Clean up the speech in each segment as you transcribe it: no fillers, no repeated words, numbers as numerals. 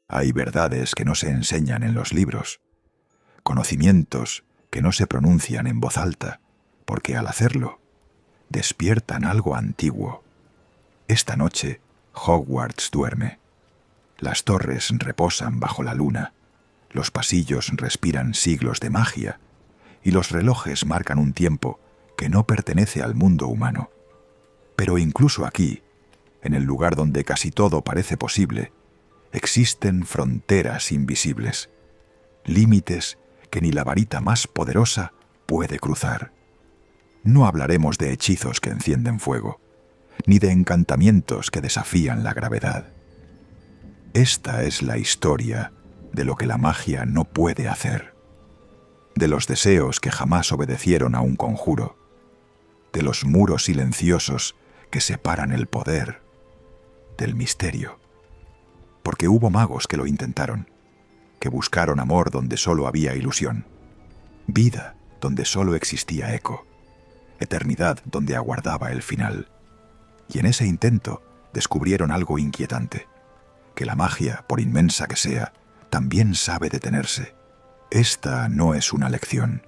Hay verdades que no se enseñan en los libros, conocimientos que no se pronuncian en voz alta, porque al hacerlo, despiertan algo antiguo. Esta noche, Hogwarts duerme. Las torres reposan bajo la luna, los pasillos respiran siglos de magia, y los relojes marcan un tiempo que no pertenece al mundo humano. Pero incluso aquí, en el lugar donde casi todo parece posible, existen fronteras invisibles, límites que ni la varita más poderosa puede cruzar. No hablaremos de hechizos que encienden fuego, ni de encantamientos que desafían la gravedad. Esta es la historia de lo que la magia no puede hacer, de los deseos que jamás obedecieron a un conjuro, de los muros silenciosos que separan el poder del misterio. Porque hubo magos que lo intentaron, que buscaron amor donde solo había ilusión, vida donde solo existía eco, eternidad donde aguardaba el final. Y en ese intento descubrieron algo inquietante, que la magia, por inmensa que sea, también sabe detenerse. Esta no es una lección,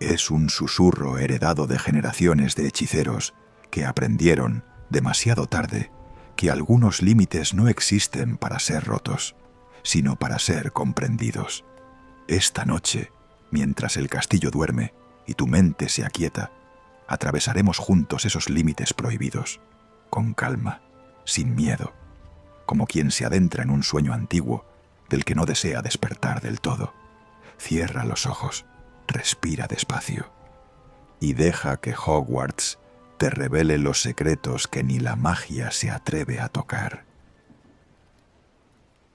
es un susurro heredado de generaciones de hechiceros que aprendieron, demasiado tarde, que algunos límites no existen para ser rotos, sino para ser comprendidos. Esta noche, mientras el castillo duerme y tu mente se aquieta, atravesaremos juntos esos límites prohibidos, con calma, sin miedo, como quien se adentra en un sueño antiguo del que no desea despertar del todo. Cierra los ojos, respira despacio y deja que Hogwarts te revele los secretos que ni la magia se atreve a tocar.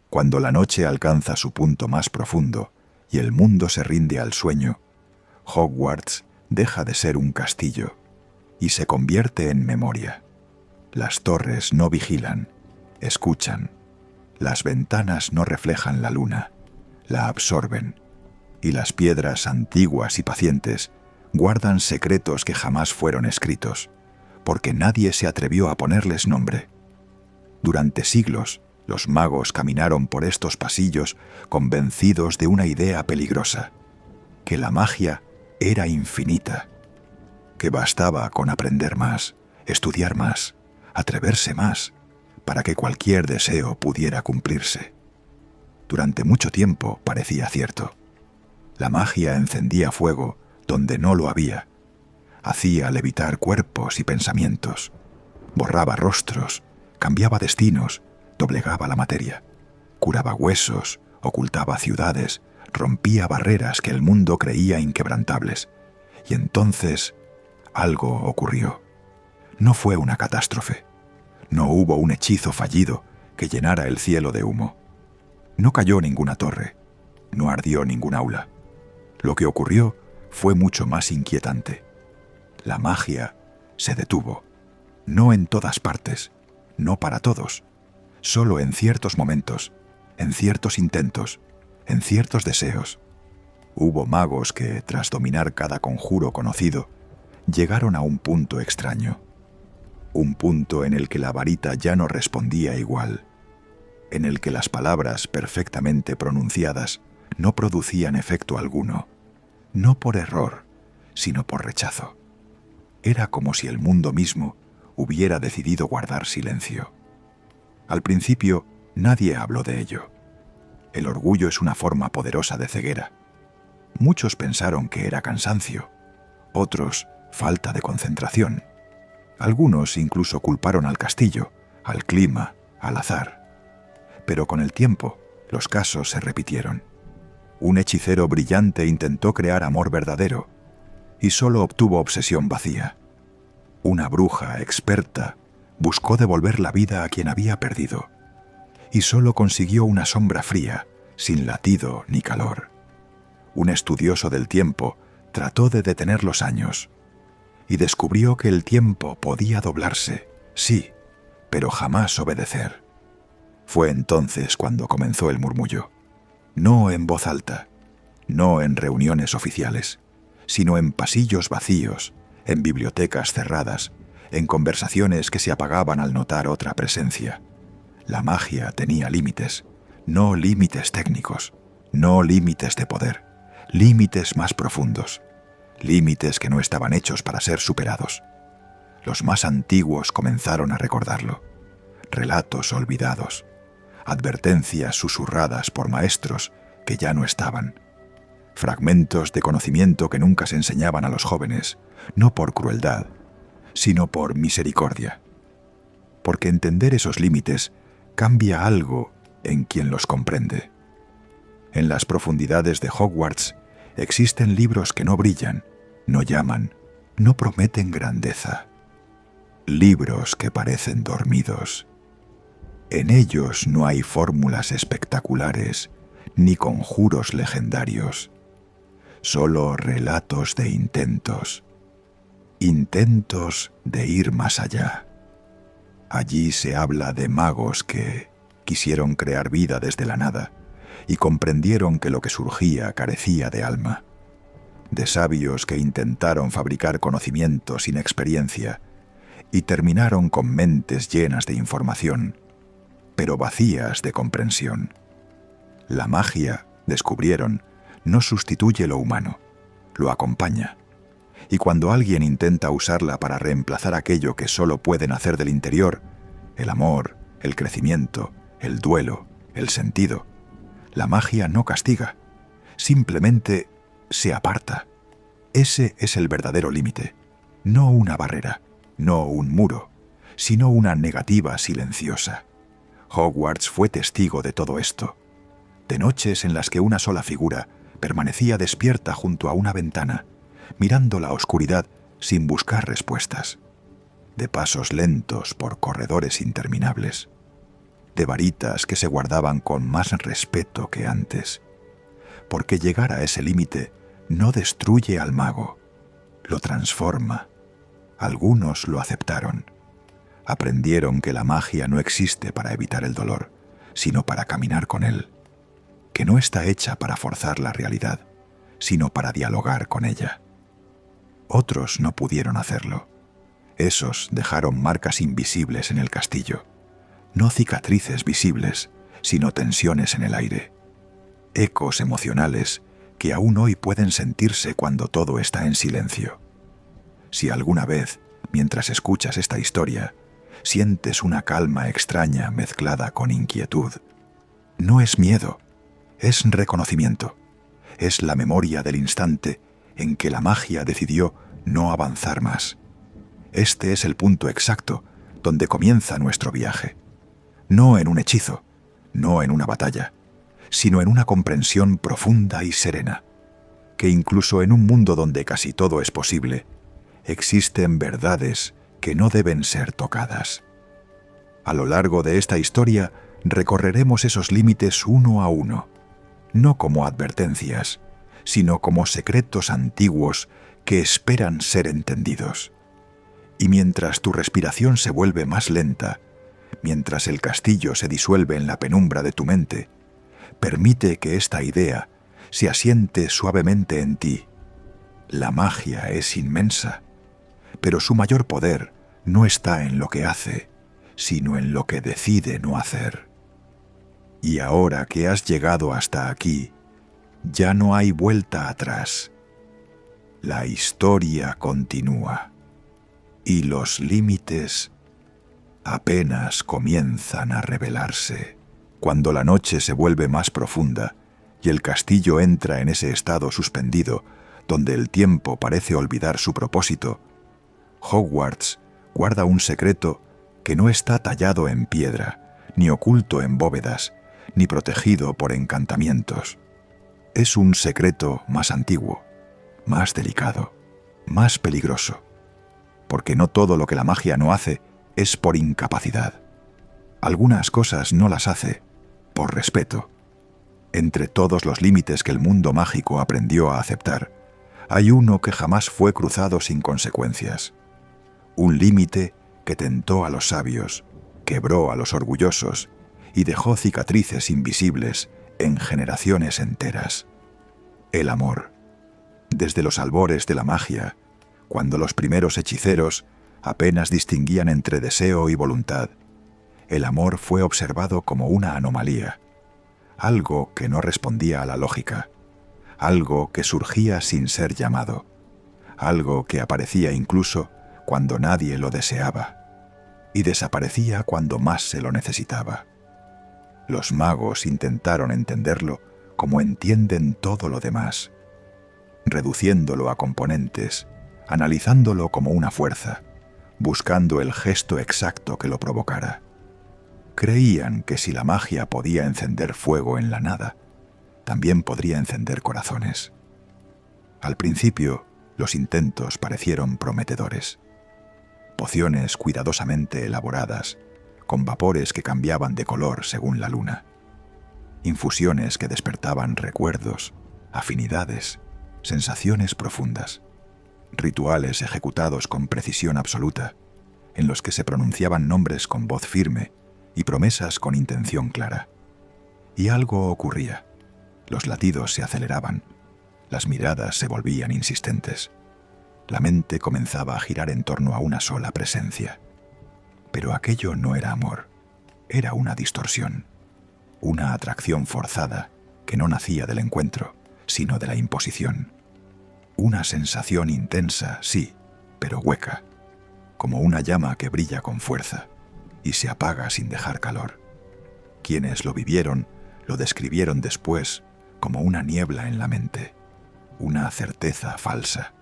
Cuando la noche alcanza su punto más profundo y el mundo se rinde al sueño, Hogwarts deja de ser un castillo y se convierte en memoria. Las torres no vigilan, escuchan. Las ventanas no reflejan la luna, la absorben. Y las piedras antiguas y pacientes guardan secretos que jamás fueron escritos, porque nadie se atrevió a ponerles nombre. Durante siglos, los magos caminaron por estos pasillos convencidos de una idea peligrosa, que la magia era infinita, que bastaba con aprender más, estudiar más, atreverse más, para que cualquier deseo pudiera cumplirse. Durante mucho tiempo parecía cierto. La magia encendía fuego donde no lo había, hacía levitar cuerpos y pensamientos, borraba rostros, cambiaba destinos, doblegaba la materia, curaba huesos, ocultaba ciudades, rompía barreras que el mundo creía inquebrantables. Y entonces algo ocurrió. No fue una catástrofe. No hubo un hechizo fallido que llenara el cielo de humo. No cayó ninguna torre, no ardió ningún aula. Lo que ocurrió fue mucho más inquietante. La magia se detuvo, no en todas partes, no para todos, solo en ciertos momentos, en ciertos intentos, en ciertos deseos. Hubo magos que, tras dominar cada conjuro conocido, llegaron a un punto extraño. Un punto en el que la varita ya no respondía igual, en el que las palabras perfectamente pronunciadas no producían efecto alguno, no por error, sino por rechazo. Era como si el mundo mismo hubiera decidido guardar silencio. Al principio, nadie habló de ello. El orgullo es una forma poderosa de ceguera. Muchos pensaron que era cansancio, otros falta de concentración. Algunos incluso culparon al castillo, al clima, al azar. Pero con el tiempo, los casos se repitieron. Un hechicero brillante intentó crear amor verdadero y solo obtuvo obsesión vacía. Una bruja experta buscó devolver la vida a quien había perdido y solo consiguió una sombra fría, sin latido ni calor. Un estudioso del tiempo trató de detener los años y descubrió que el tiempo podía doblarse, sí, pero jamás obedecer. Fue entonces cuando comenzó el murmullo. No en voz alta, no en reuniones oficiales, sino en pasillos vacíos, en bibliotecas cerradas, en conversaciones que se apagaban al notar otra presencia. La magia tenía límites, No límites técnicos, no límites de poder, límites más profundos, límites que no estaban hechos para ser superados. Los más antiguos comenzaron a recordarlo. Relatos olvidados, advertencias susurradas por maestros que ya no estaban, fragmentos de conocimiento que nunca se enseñaban a los jóvenes, no por crueldad, sino por misericordia. Porque entender esos límites cambia algo en quien los comprende. En las profundidades de Hogwarts existen libros que no brillan, no llaman, no prometen grandeza. Libros que parecen dormidos. En ellos no hay fórmulas espectaculares ni conjuros legendarios, solo relatos de intentos de ir más allá. Allí se habla de magos que quisieron crear vida desde la nada y comprendieron que lo que surgía carecía de alma, de sabios que intentaron fabricar conocimiento sin experiencia y terminaron con mentes llenas de información, pero vacías de comprensión. La magia, descubrieron, no sustituye lo humano, lo acompaña. Y cuando alguien intenta usarla para reemplazar aquello que solo puede nacer del interior, el amor, el crecimiento, el duelo, el sentido, la magia no castiga, simplemente se aparta. Ese es el verdadero límite, no una barrera, no un muro, sino una negativa silenciosa. Hogwarts fue testigo de todo esto, de noches en las que una sola figura permanecía despierta junto a una ventana, mirando la oscuridad sin buscar respuestas, de pasos lentos por corredores interminables, de varitas que se guardaban con más respeto que antes, porque llegar a ese límite no destruye al mago, lo transforma. Algunos lo aceptaron. Aprendieron que la magia no existe para evitar el dolor, sino para caminar con él, que no está hecha para forzar la realidad, sino para dialogar con ella. Otros no pudieron hacerlo. Esos dejaron marcas invisibles en el castillo, no cicatrices visibles, sino tensiones en el aire, ecos emocionales que aún hoy pueden sentirse cuando todo está en silencio. Si alguna vez, mientras escuchas esta historia, sientes una calma extraña mezclada con inquietud, no es miedo, es reconocimiento, es la memoria del instante en que la magia decidió no avanzar más. Este es el punto exacto donde comienza nuestro viaje, no en un hechizo, no en una batalla, sino en una comprensión profunda y serena, que incluso en un mundo donde casi todo es posible, existen verdades que no deben ser tocadas. A lo largo de esta historia recorreremos esos límites uno a uno, no como advertencias, sino como secretos antiguos que esperan ser entendidos. Y mientras tu respiración se vuelve más lenta, mientras el castillo se disuelve en la penumbra de tu mente, permite que esta idea se asiente suavemente en ti. La magia es inmensa, pero su mayor poder no está en lo que hace, sino en lo que decide no hacer. Y ahora que has llegado hasta aquí, ya no hay vuelta atrás. La historia continúa, y los límites apenas comienzan a revelarse. Cuando la noche se vuelve más profunda y el castillo entra en ese estado suspendido donde el tiempo parece olvidar su propósito, Hogwarts guarda un secreto que no está tallado en piedra, ni oculto en bóvedas, ni protegido por encantamientos. Es un secreto más antiguo, más delicado, más peligroso, porque no todo lo que la magia no hace es por incapacidad. Algunas cosas no las hace por respeto. Entre todos los límites que el mundo mágico aprendió a aceptar, hay uno que jamás fue cruzado sin consecuencias. Un límite que tentó a los sabios, quebró a los orgullosos y dejó cicatrices invisibles en generaciones enteras. El amor. Desde los albores de la magia, cuando los primeros hechiceros apenas distinguían entre deseo y voluntad, el amor fue observado como una anomalía. algo que no respondía a la lógica, algo que surgía sin ser llamado, algo que aparecía incluso cuando nadie lo deseaba y desaparecía cuando más se lo necesitaba. Los magos intentaron entenderlo como entienden todo lo demás, reduciéndolo a componentes, analizándolo como una fuerza, buscando el gesto exacto que lo provocara. Creían que si la magia podía encender fuego en la nada, también podría encender corazones. Al principio, los intentos parecieron prometedores. Pociones cuidadosamente elaboradas, con vapores que cambiaban de color según la luna. Infusiones que despertaban recuerdos, afinidades, sensaciones profundas. Rituales ejecutados con precisión absoluta, en los que se pronunciaban nombres con voz firme y promesas con intención clara. Y algo ocurría. Los latidos se aceleraban, las miradas se volvían insistentes. La mente comenzaba a girar en torno a una sola presencia. Pero aquello no era amor, era una distorsión, una atracción forzada que no nacía del encuentro, sino de la imposición. Una sensación intensa, sí, pero hueca, como una llama que brilla con fuerza y se apaga sin dejar calor. Quienes lo vivieron lo describieron después como una niebla en la mente, una certeza falsa,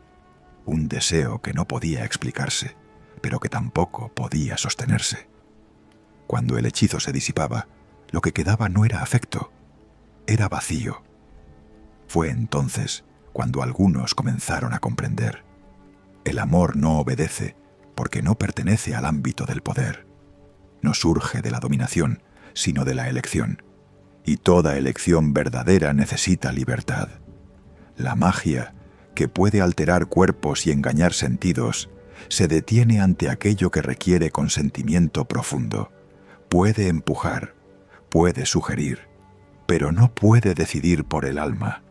un deseo que no podía explicarse, pero que tampoco podía sostenerse. Cuando el hechizo se disipaba, lo que quedaba no era afecto, era vacío. Fue entonces cuando algunos comenzaron a comprender. El amor no obedece porque no pertenece al ámbito del poder. No surge de la dominación, sino de la elección. Y toda elección verdadera necesita libertad. La magia, que puede alterar cuerpos y engañar sentidos, se detiene ante aquello que requiere consentimiento profundo. Puede empujar, puede sugerir, pero no puede decidir por el alma.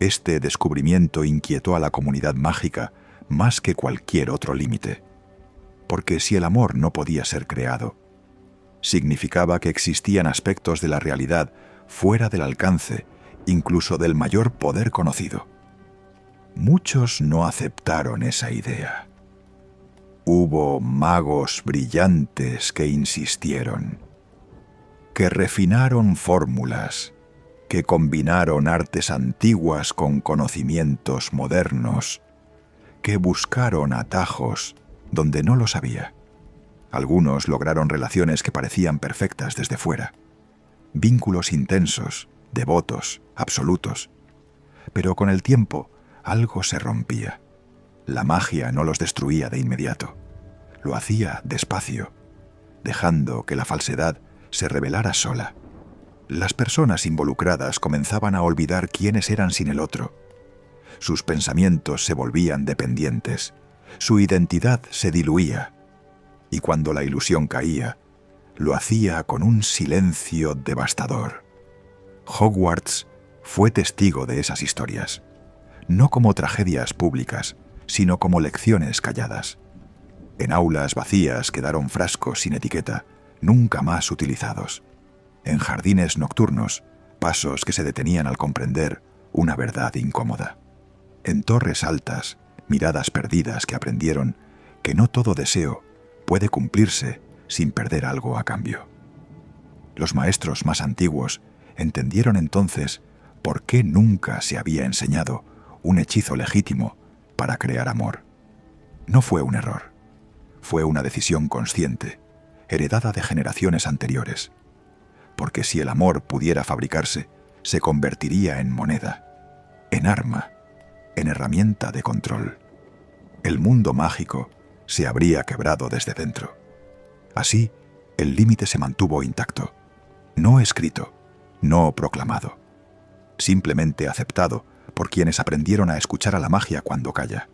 Este descubrimiento inquietó a la comunidad mágica más que cualquier otro límite. Porque si el amor no podía ser creado, significaba que existían aspectos de la realidad fuera del alcance, incluso del mayor poder conocido. Muchos no aceptaron esa idea. Hubo magos brillantes que insistieron, que refinaron fórmulas, que combinaron artes antiguas con conocimientos modernos, que buscaron atajos donde no los había. Algunos lograron relaciones que parecían perfectas desde fuera, vínculos intensos, devotos, absolutos. Pero con el tiempo algo se rompía. La magia no los destruía de inmediato. Lo hacía despacio, dejando que la falsedad se revelara sola. Las personas involucradas comenzaban a olvidar quiénes eran sin el otro. Sus pensamientos se volvían dependientes, su identidad se diluía, y cuando la ilusión caía, lo hacía con un silencio devastador. Hogwarts fue testigo de esas historias, no como tragedias públicas, sino como lecciones calladas. En aulas vacías quedaron frascos sin etiqueta, nunca más utilizados. En jardines nocturnos, pasos que se detenían al comprender una verdad incómoda. En torres altas, miradas perdidas que aprendieron que no todo deseo puede cumplirse sin perder algo a cambio. Los maestros más antiguos entendieron entonces por qué nunca se había enseñado un hechizo legítimo para crear amor. No fue un error, fue una decisión consciente, heredada de generaciones anteriores. Porque si el amor pudiera fabricarse, se convertiría en moneda, en arma, en herramienta de control. El mundo mágico se habría quebrado desde dentro. Así, el límite se mantuvo intacto, no escrito, no proclamado, simplemente aceptado por quienes aprendieron a escuchar a la magia cuando calla.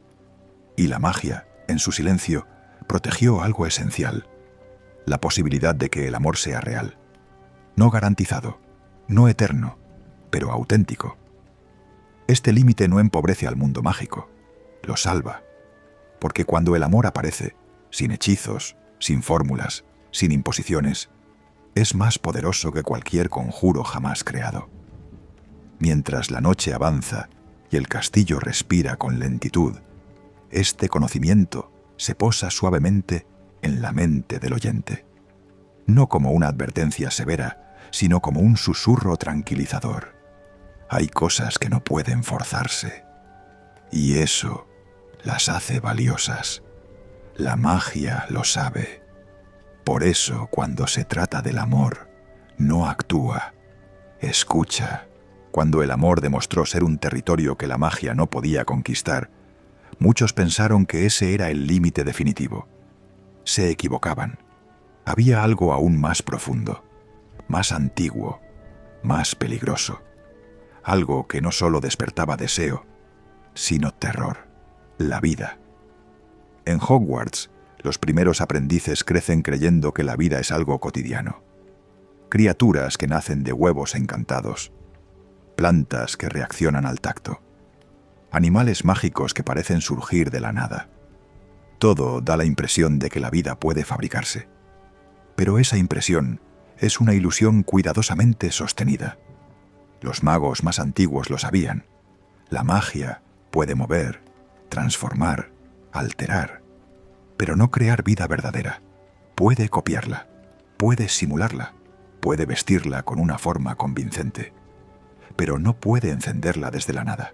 Y la magia, en su silencio, protegió algo esencial, la posibilidad de que el amor sea real. No garantizado, no eterno, pero auténtico. Este límite no empobrece al mundo mágico, lo salva, porque cuando el amor aparece, sin hechizos, sin fórmulas, sin imposiciones, es más poderoso que cualquier conjuro jamás creado. Mientras la noche avanza y el castillo respira con lentitud, este conocimiento se posa suavemente en la mente del oyente, no como una advertencia severa, sino como un susurro tranquilizador. Hay cosas que no pueden forzarse, y eso las hace valiosas. La magia lo sabe. Por eso, cuando se trata del amor, no actúa, escucha. Cuando el amor demostró ser un territorio que la magia no podía conquistar, muchos pensaron que ese era el límite definitivo. Se equivocaban. Había algo aún más profundo, más antiguo, más peligroso. Algo que no solo despertaba deseo, sino terror: la vida. En Hogwarts, los primeros aprendices crecen creyendo que la vida es algo cotidiano. Criaturas que nacen de huevos encantados, plantas que reaccionan al tacto, animales mágicos que parecen surgir de la nada. Todo da la impresión de que la vida puede fabricarse. Pero esa impresión es una ilusión cuidadosamente sostenida. Los magos más antiguos lo sabían. La magia puede mover, transformar, alterar, pero no crear vida verdadera. Puede copiarla, puede simularla, puede vestirla con una forma convincente, pero no puede encenderla desde la nada.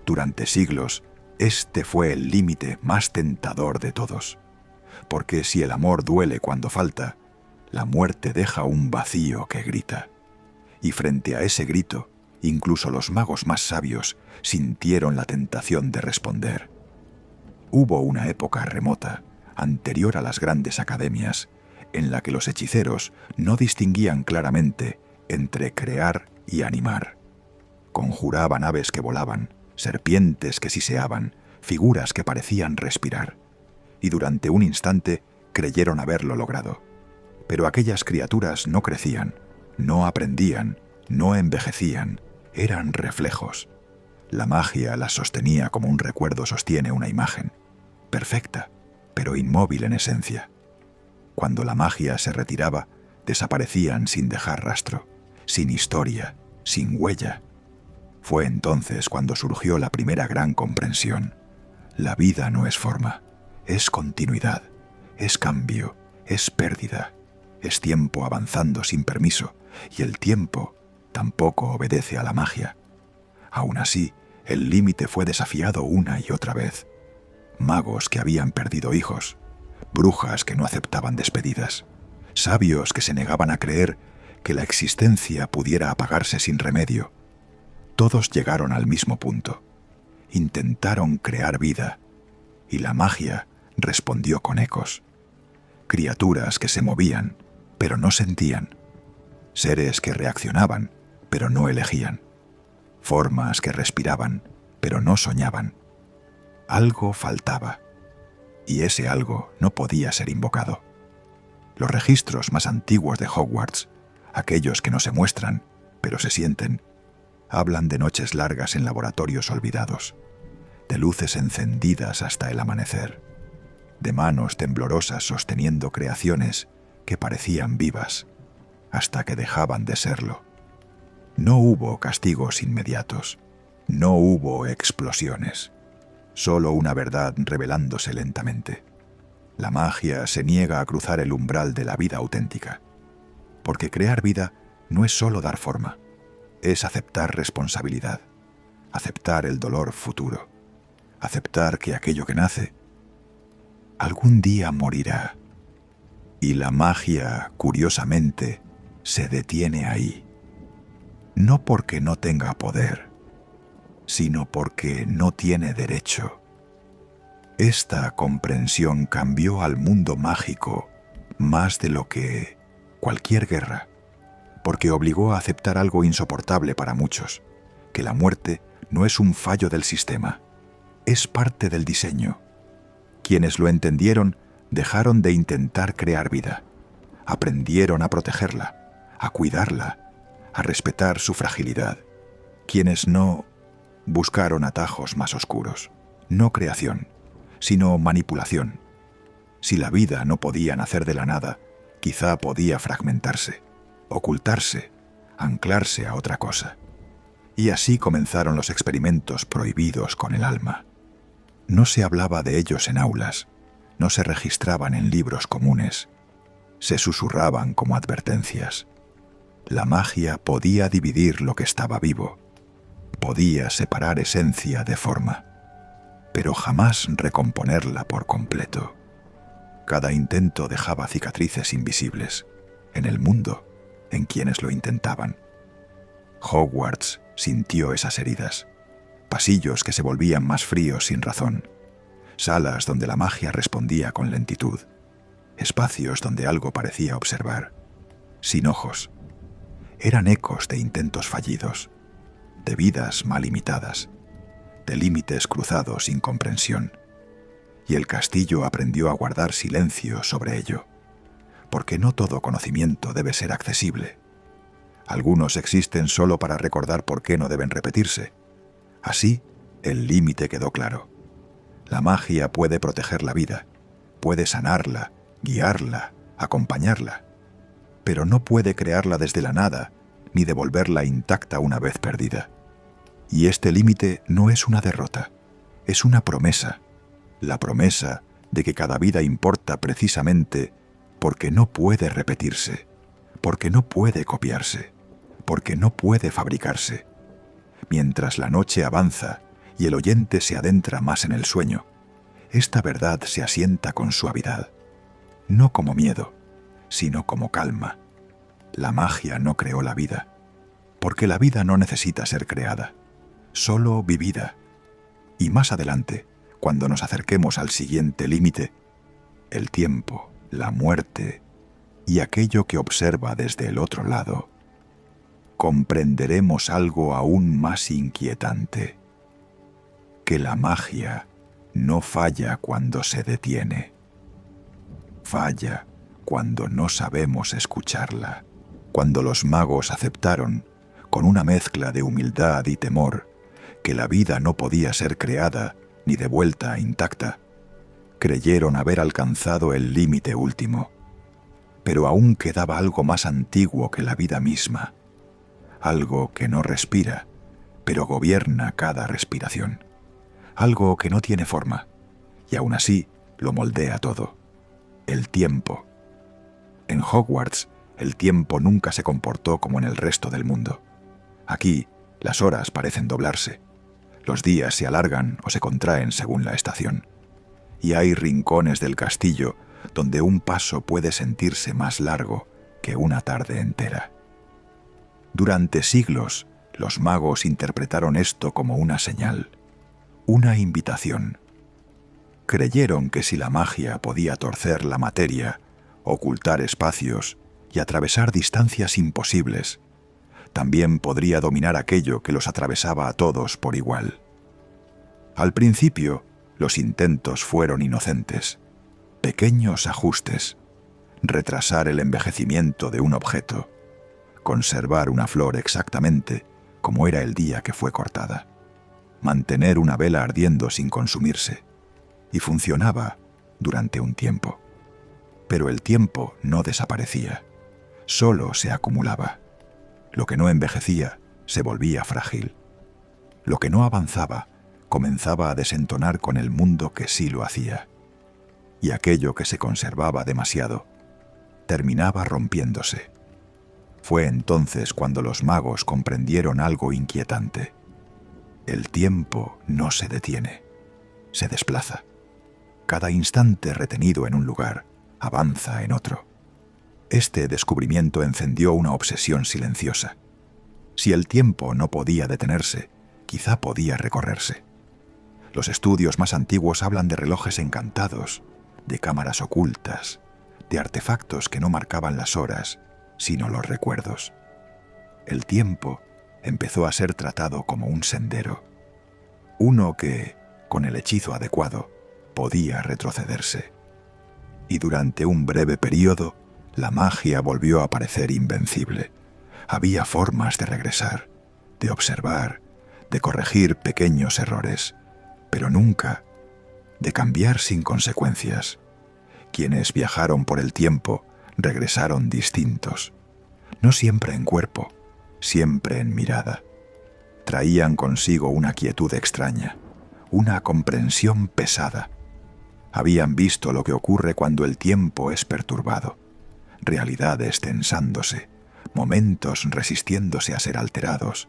Durante siglos, este fue el límite más tentador de todos, porque si el amor duele cuando falta, la muerte deja un vacío que grita. Y frente a ese grito, incluso los magos más sabios sintieron la tentación de responder. Hubo una época remota, anterior a las grandes academias, en la que los hechiceros no distinguían claramente entre crear y animar. Conjuraban aves que volaban, serpientes que siseaban, figuras que parecían respirar, y durante un instante creyeron haberlo logrado. Pero aquellas criaturas no crecían, no aprendían, no envejecían, eran reflejos. La magia las sostenía como un recuerdo sostiene una imagen, perfecta, pero inmóvil en esencia. Cuando la magia se retiraba, desaparecían sin dejar rastro, sin historia, sin huella. Fue entonces cuando surgió la primera gran comprensión. La vida no es forma, es continuidad, es cambio, es pérdida, es tiempo avanzando sin permiso, y el tiempo tampoco obedece a la magia. Aún así, el límite fue desafiado una y otra vez. Magos que habían perdido hijos, brujas que no aceptaban despedidas, sabios que se negaban a creer que la existencia pudiera apagarse sin remedio. Todos llegaron al mismo punto. Intentaron crear vida, y la magia respondió con ecos. Criaturas que se movían, pero no sentían. Seres que reaccionaban, pero no elegían. Formas que respiraban, pero no soñaban. Algo faltaba, y ese algo no podía ser invocado. Los registros más antiguos de Hogwarts, aquellos que no se muestran, pero se sienten, hablan de noches largas en laboratorios olvidados, de luces encendidas hasta el amanecer, de manos temblorosas sosteniendo creaciones que parecían vivas, hasta que dejaban de serlo. No hubo castigos inmediatos, no hubo explosiones, solo una verdad revelándose lentamente. La magia se niega a cruzar el umbral de la vida auténtica, porque crear vida no es solo dar forma, es aceptar responsabilidad, aceptar el dolor futuro, aceptar que aquello que nace algún día morirá. Y la magia, curiosamente, se detiene ahí, no porque no tenga poder, sino porque no tiene derecho. Esta comprensión cambió al mundo mágico más de lo que cualquier guerra, porque obligó a aceptar algo insoportable para muchos, que la muerte no es un fallo del sistema, es parte del diseño. Quienes lo entendieron dejaron de intentar crear vida, aprendieron a protegerla, a cuidarla, a respetar su fragilidad. Quienes no buscaron atajos más oscuros, no creación, sino manipulación. Si la vida no podía nacer de la nada, quizá podía fragmentarse, ocultarse, anclarse a otra cosa. Y así comenzaron los experimentos prohibidos con el alma. No se hablaba de ellos en aulas, no se registraban en libros comunes, se susurraban como advertencias. La magia podía dividir lo que estaba vivo, podía separar esencia de forma, pero jamás recomponerla por completo. Cada intento dejaba cicatrices invisibles, en el mundo, en quienes lo intentaban. Hogwarts sintió esas heridas, pasillos que se volvían más fríos sin razón, salas donde la magia respondía con lentitud, espacios donde algo parecía observar, sin ojos. Eran ecos de intentos fallidos, de vidas mal imitadas, de límites cruzados sin comprensión. Y el castillo aprendió a guardar silencio sobre ello, porque no todo conocimiento debe ser accesible. Algunos existen solo para recordar por qué no deben repetirse. Así, el límite quedó claro. La magia puede proteger la vida, puede sanarla, guiarla, acompañarla, pero no puede crearla desde la nada ni devolverla intacta una vez perdida. Y este límite no es una derrota, es una promesa, la promesa de que cada vida importa precisamente porque no puede repetirse, porque no puede copiarse, porque no puede fabricarse. Mientras la noche avanza y el oyente se adentra más en el sueño, esta verdad se asienta con suavidad, no como miedo, sino como calma. La magia no creó la vida, porque la vida no necesita ser creada, solo vivida. Y más adelante, cuando nos acerquemos al siguiente límite, el tiempo, la muerte y aquello que observa desde el otro lado, comprenderemos algo aún más inquietante, que la magia no falla cuando se detiene, falla cuando no sabemos escucharla. Cuando los magos aceptaron, con una mezcla de humildad y temor, que la vida no podía ser creada ni devuelta intacta, creyeron haber alcanzado el límite último. Pero aún quedaba algo más antiguo que la vida misma, algo que no respira, pero gobierna cada respiración, algo que no tiene forma, y aún así lo moldea todo: el tiempo. En Hogwarts, el tiempo nunca se comportó como en el resto del mundo. Aquí, las horas parecen doblarse. Los días se alargan o se contraen según la estación. Y hay rincones del castillo donde un paso puede sentirse más largo que una tarde entera. Durante siglos, los magos interpretaron esto como una señal, una invitación. Creyeron que si la magia podía torcer la materia, ocultar espacios y atravesar distancias imposibles, también podría dominar aquello que los atravesaba a todos por igual. Al principio, los intentos fueron inocentes, pequeños ajustes, retrasar el envejecimiento de un objeto, conservar una flor exactamente como era el día que fue cortada, mantener una vela ardiendo sin consumirse, y funcionaba durante un tiempo. Pero el tiempo no desaparecía, solo se acumulaba. Lo que no envejecía se volvía frágil. Lo que no avanzaba comenzaba a desentonar con el mundo que sí lo hacía. Y aquello que se conservaba demasiado terminaba rompiéndose. Fue entonces cuando los magos comprendieron algo inquietante. El tiempo no se detiene, se desplaza. Cada instante retenido en un lugar avanza en otro. Este descubrimiento encendió una obsesión silenciosa. Si el tiempo no podía detenerse, quizá podía recorrerse. Los estudios más antiguos hablan de relojes encantados, de cámaras ocultas, de artefactos que no marcaban las horas, sino los recuerdos. El tiempo empezó a ser tratado como un sendero, uno que, con el hechizo adecuado, podía retrocederse. Y durante un breve período, la magia volvió a parecer invencible. Había formas de regresar, de observar, de corregir pequeños errores, pero nunca de cambiar sin consecuencias. Quienes viajaron por el tiempo regresaron distintos, no siempre en cuerpo, siempre en mirada. Traían consigo una quietud extraña, una comprensión pesada. Habían visto lo que ocurre cuando el tiempo es perturbado, realidades tensándose, momentos resistiéndose a ser alterados,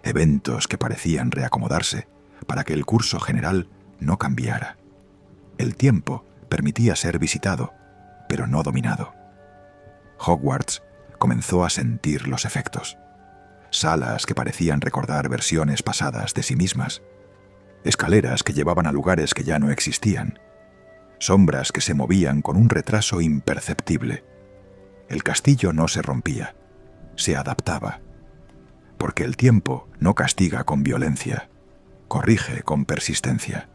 eventos que parecían reacomodarse para que el curso general no cambiara. El tiempo permitía ser visitado, pero no dominado. Hogwarts comenzó a sentir los efectos. Salas que parecían recordar versiones pasadas de sí mismas, escaleras que llevaban a lugares que ya no existían, sombras que se movían con un retraso imperceptible. El castillo no se rompía, se adaptaba, porque el tiempo no castiga con violencia, corrige con persistencia.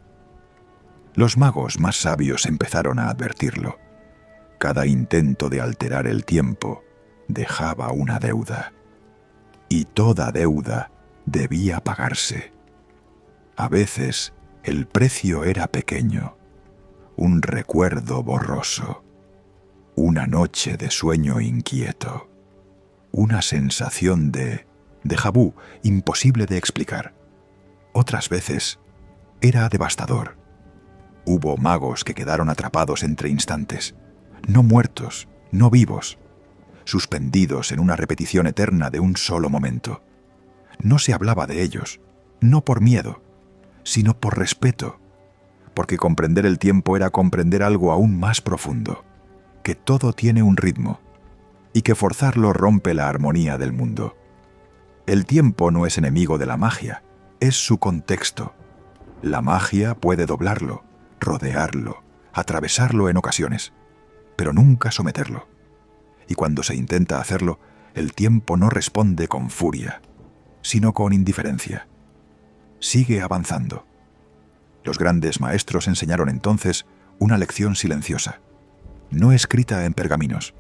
Los magos más sabios empezaron a advertirlo. Cada intento de alterar el tiempo dejaba una deuda, y toda deuda debía pagarse. A veces el precio era pequeño, un recuerdo borroso, una noche de sueño inquieto, una sensación de déjà vu imposible de explicar. Otras veces era devastador. Hubo magos que quedaron atrapados entre instantes, no muertos, no vivos, suspendidos en una repetición eterna de un solo momento. No se hablaba de ellos, no por miedo, sino por respeto, porque comprender el tiempo era comprender algo aún más profundo, que todo tiene un ritmo, y que forzarlo rompe la armonía del mundo. El tiempo no es enemigo de la magia, es su contexto. La magia puede doblarlo, rodearlo, atravesarlo en ocasiones, pero nunca someterlo. Y cuando se intenta hacerlo, el tiempo no responde con furia, sino con indiferencia. Sigue avanzando. Los grandes maestros enseñaron entonces una lección silenciosa, no escrita en pergaminos,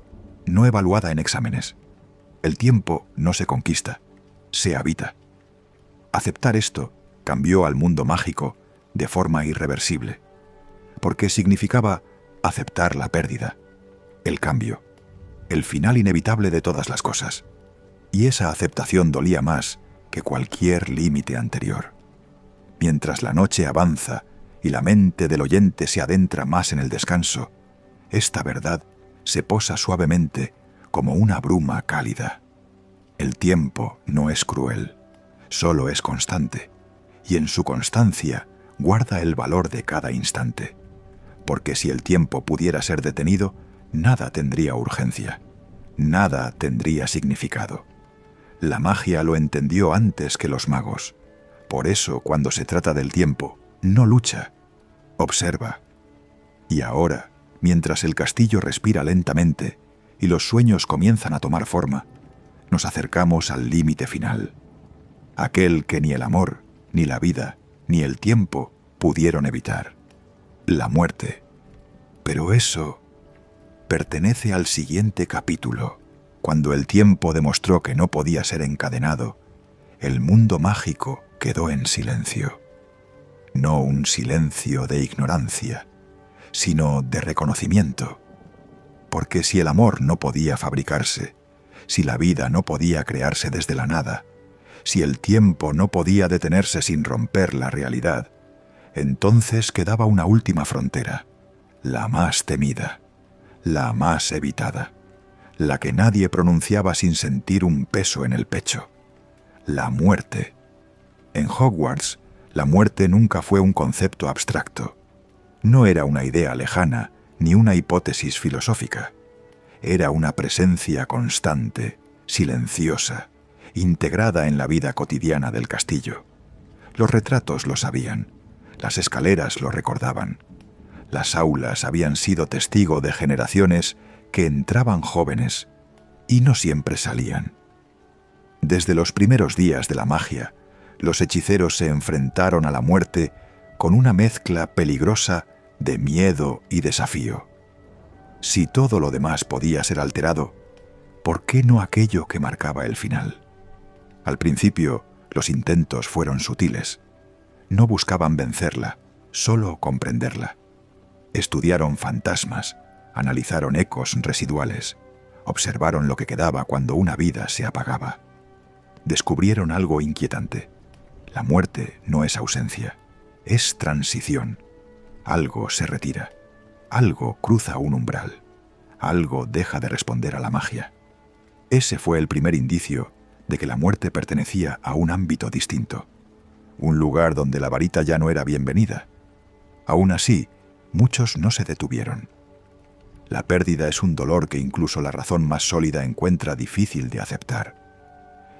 no evaluada en exámenes. El tiempo no se conquista, se habita. Aceptar esto cambió al mundo mágico de forma irreversible, porque significaba aceptar la pérdida, el cambio, el final inevitable de todas las cosas. Y esa aceptación dolía más que cualquier límite anterior. Mientras la noche avanza y la mente del oyente se adentra más en el descanso, esta verdad se posa suavemente como una bruma cálida. El tiempo no es cruel, solo es constante, y en su constancia guarda el valor de cada instante, porque si el tiempo pudiera ser detenido, nada tendría urgencia, nada tendría significado. La magia lo entendió antes que los magos. Por eso, cuando se trata del tiempo, no lucha, observa. Y ahora, mientras el castillo respira lentamente y los sueños comienzan a tomar forma, nos acercamos al límite final, aquel que ni el amor, ni la vida, ni el tiempo pudieron evitar, la muerte. Pero eso pertenece al siguiente capítulo. Cuando el tiempo demostró que no podía ser encadenado, el mundo mágico quedó en silencio. No un silencio de ignorancia, sino de reconocimiento. Porque si el amor no podía fabricarse, si la vida no podía crearse desde la nada, si el tiempo no podía detenerse sin romper la realidad, entonces quedaba una última frontera, la más temida, la más evitada, la que nadie pronunciaba sin sentir un peso en el pecho, la muerte. En Hogwarts, la muerte nunca fue un concepto abstracto. No era una idea lejana ni una hipótesis filosófica. Era una presencia constante, silenciosa, integrada en la vida cotidiana del castillo. Los retratos lo sabían, las escaleras lo recordaban. Las aulas habían sido testigo de generaciones que entraban jóvenes y no siempre salían. Desde los primeros días de la magia, los hechiceros se enfrentaron a la muerte con una mezcla peligrosa de miedo y desafío. Si todo lo demás podía ser alterado, ¿por qué no aquello que marcaba el final? Al principio, los intentos fueron sutiles. No buscaban vencerla, solo comprenderla. Estudiaron fantasmas, Analizaron ecos residuales. Observaron lo que quedaba cuando una vida se apagaba. Descubrieron algo inquietante. La muerte no es ausencia, es transición. Algo se retira. Algo cruza un umbral. Algo deja de responder a la magia. Ese fue el primer indicio de que la muerte pertenecía a un ámbito distinto. Un lugar donde la varita ya no era bienvenida. Aún así, muchos no se detuvieron. La pérdida es un dolor que incluso la razón más sólida encuentra difícil de aceptar.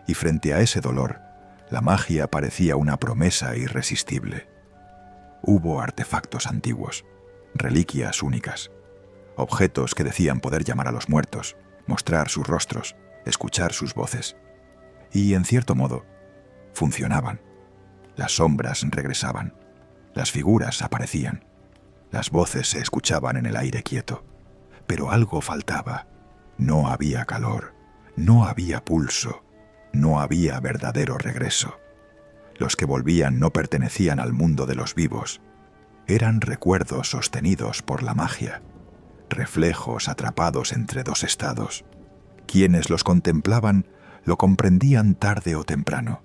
Y frente a ese dolor, la magia parecía una promesa irresistible. Hubo artefactos antiguos, reliquias únicas, objetos que decían poder llamar a los muertos, mostrar sus rostros, escuchar sus voces. Y, en cierto modo, funcionaban. Las sombras regresaban, las figuras aparecían, las voces se escuchaban en el aire quieto. Pero algo faltaba. No había calor, no había pulso, no había verdadero regreso. Los que volvían no pertenecían al mundo de los vivos. Eran recuerdos sostenidos por la magia, reflejos atrapados entre dos estados. Quienes los contemplaban lo comprendían tarde o temprano.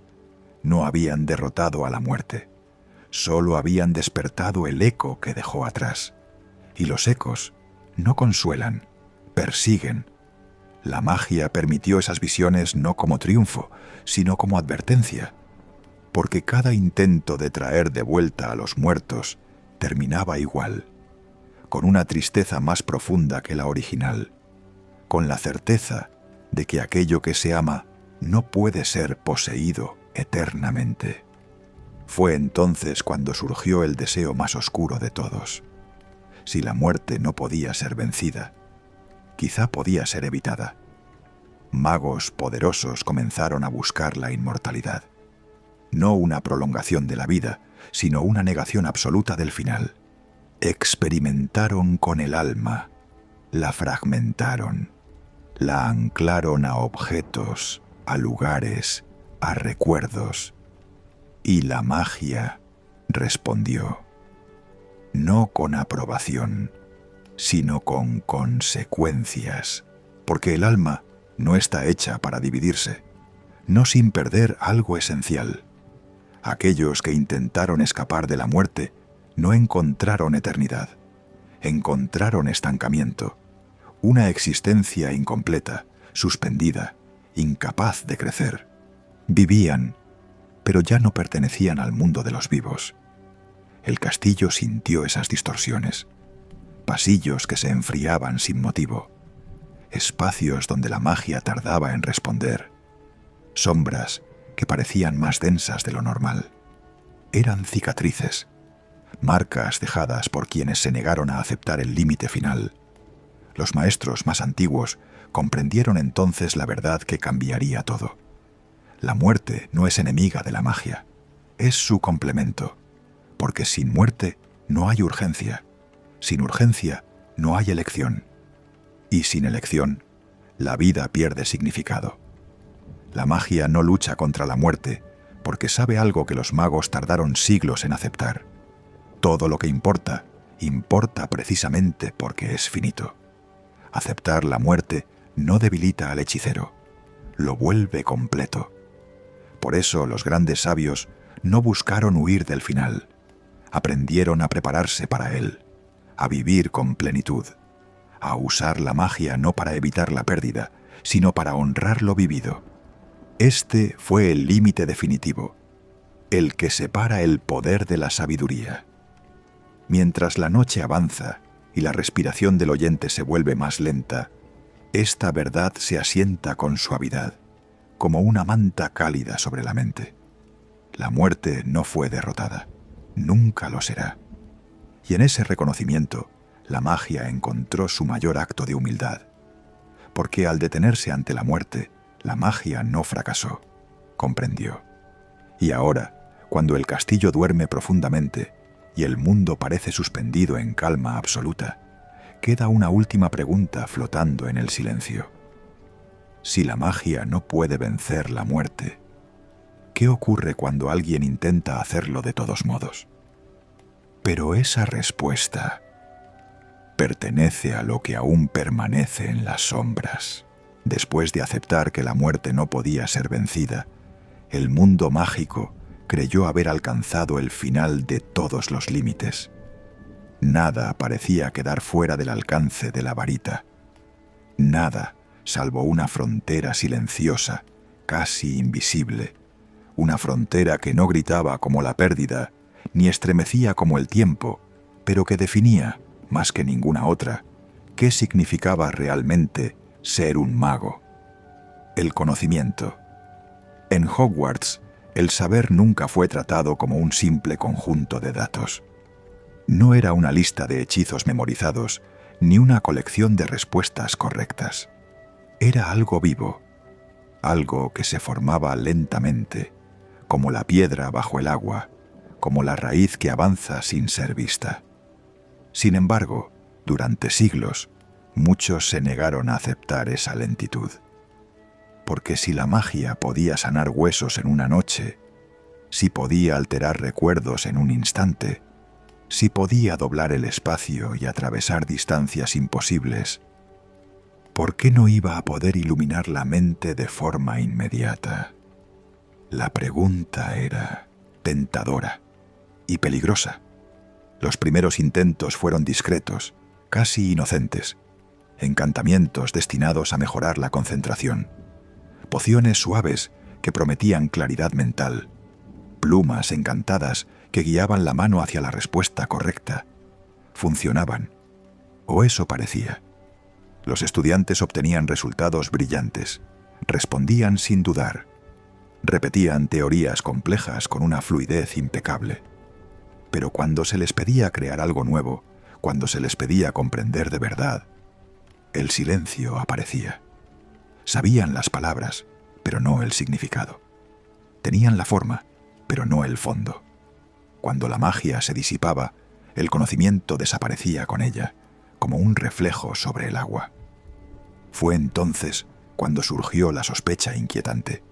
No habían derrotado a la muerte, solo habían despertado el eco que dejó atrás. Y los ecos no consuelan, persiguen. La magia permitió esas visiones no como triunfo, sino como advertencia, porque cada intento de traer de vuelta a los muertos terminaba igual, con una tristeza más profunda que la original, con la certeza de que aquello que se ama no puede ser poseído eternamente. Fue entonces cuando surgió el deseo más oscuro de todos. Si la muerte no podía ser vencida, quizá podía ser evitada. Magos poderosos comenzaron a buscar la inmortalidad. No una prolongación de la vida, sino una negación absoluta del final. Experimentaron con el alma, la fragmentaron, la anclaron a objetos, a lugares, a recuerdos. Y la magia respondió. No con aprobación, sino con consecuencias, porque el alma no está hecha para dividirse, no sin perder algo esencial. Aquellos que intentaron escapar de la muerte no encontraron eternidad, encontraron estancamiento, una existencia incompleta, suspendida, incapaz de crecer. Vivían, pero ya no pertenecían al mundo de los vivos. El castillo sintió esas distorsiones, pasillos que se enfriaban sin motivo, espacios donde la magia tardaba en responder, sombras que parecían más densas de lo normal. Eran cicatrices, marcas dejadas por quienes se negaron a aceptar el límite final. Los maestros más antiguos comprendieron entonces la verdad que cambiaría todo. La muerte no es enemiga de la magia, es su complemento. Porque sin muerte no hay urgencia, sin urgencia no hay elección, y sin elección la vida pierde significado. La magia no lucha contra la muerte porque sabe algo que los magos tardaron siglos en aceptar. Todo lo que importa, importa precisamente porque es finito. Aceptar la muerte no debilita al hechicero, lo vuelve completo. Por eso los grandes sabios no buscaron huir del final. Aprendieron a prepararse para él, a vivir con plenitud, a usar la magia no para evitar la pérdida, sino para honrar lo vivido. Este fue el límite definitivo, el que separa el poder de la sabiduría. Mientras la noche avanza y la respiración del oyente se vuelve más lenta, esta verdad se asienta con suavidad, como una manta cálida sobre la mente. La muerte no fue derrotada. Nunca lo será. Y en ese reconocimiento, la magia encontró su mayor acto de humildad. Porque al detenerse ante la muerte, la magia no fracasó, comprendió. Y ahora, cuando el castillo duerme profundamente y el mundo parece suspendido en calma absoluta, queda una última pregunta flotando en el silencio. Si la magia no puede vencer la muerte, ¿qué ocurre cuando alguien intenta hacerlo de todos modos? Pero esa respuesta pertenece a lo que aún permanece en las sombras. Después de aceptar que la muerte no podía ser vencida, el mundo mágico creyó haber alcanzado el final de todos los límites. Nada parecía quedar fuera del alcance de la varita. Nada, salvo una frontera silenciosa, casi invisible. Una frontera que no gritaba como la pérdida, ni estremecía como el tiempo, pero que definía, más que ninguna otra, qué significaba realmente ser un mago. El conocimiento. En Hogwarts, el saber nunca fue tratado como un simple conjunto de datos. No era una lista de hechizos memorizados, ni una colección de respuestas correctas. Era algo vivo, algo que se formaba lentamente, como la piedra bajo el agua, como la raíz que avanza sin ser vista. Sin embargo, durante siglos, muchos se negaron a aceptar esa lentitud. Porque si la magia podía sanar huesos en una noche, si podía alterar recuerdos en un instante, si podía doblar el espacio y atravesar distancias imposibles, ¿por qué no iba a poder iluminar la mente de forma inmediata? La pregunta era tentadora y peligrosa. Los primeros intentos fueron discretos, casi inocentes, encantamientos destinados a mejorar la concentración, pociones suaves que prometían claridad mental, plumas encantadas que guiaban la mano hacia la respuesta correcta. Funcionaban, o eso parecía. Los estudiantes obtenían resultados brillantes, respondían sin dudar, repetían teorías complejas con una fluidez impecable. Pero cuando se les pedía crear algo nuevo, cuando se les pedía comprender de verdad, el silencio aparecía. Sabían las palabras, pero no el significado. Tenían la forma, pero no el fondo. Cuando la magia se disipaba, el conocimiento desaparecía con ella, como un reflejo sobre el agua. Fue entonces cuando surgió la sospecha inquietante.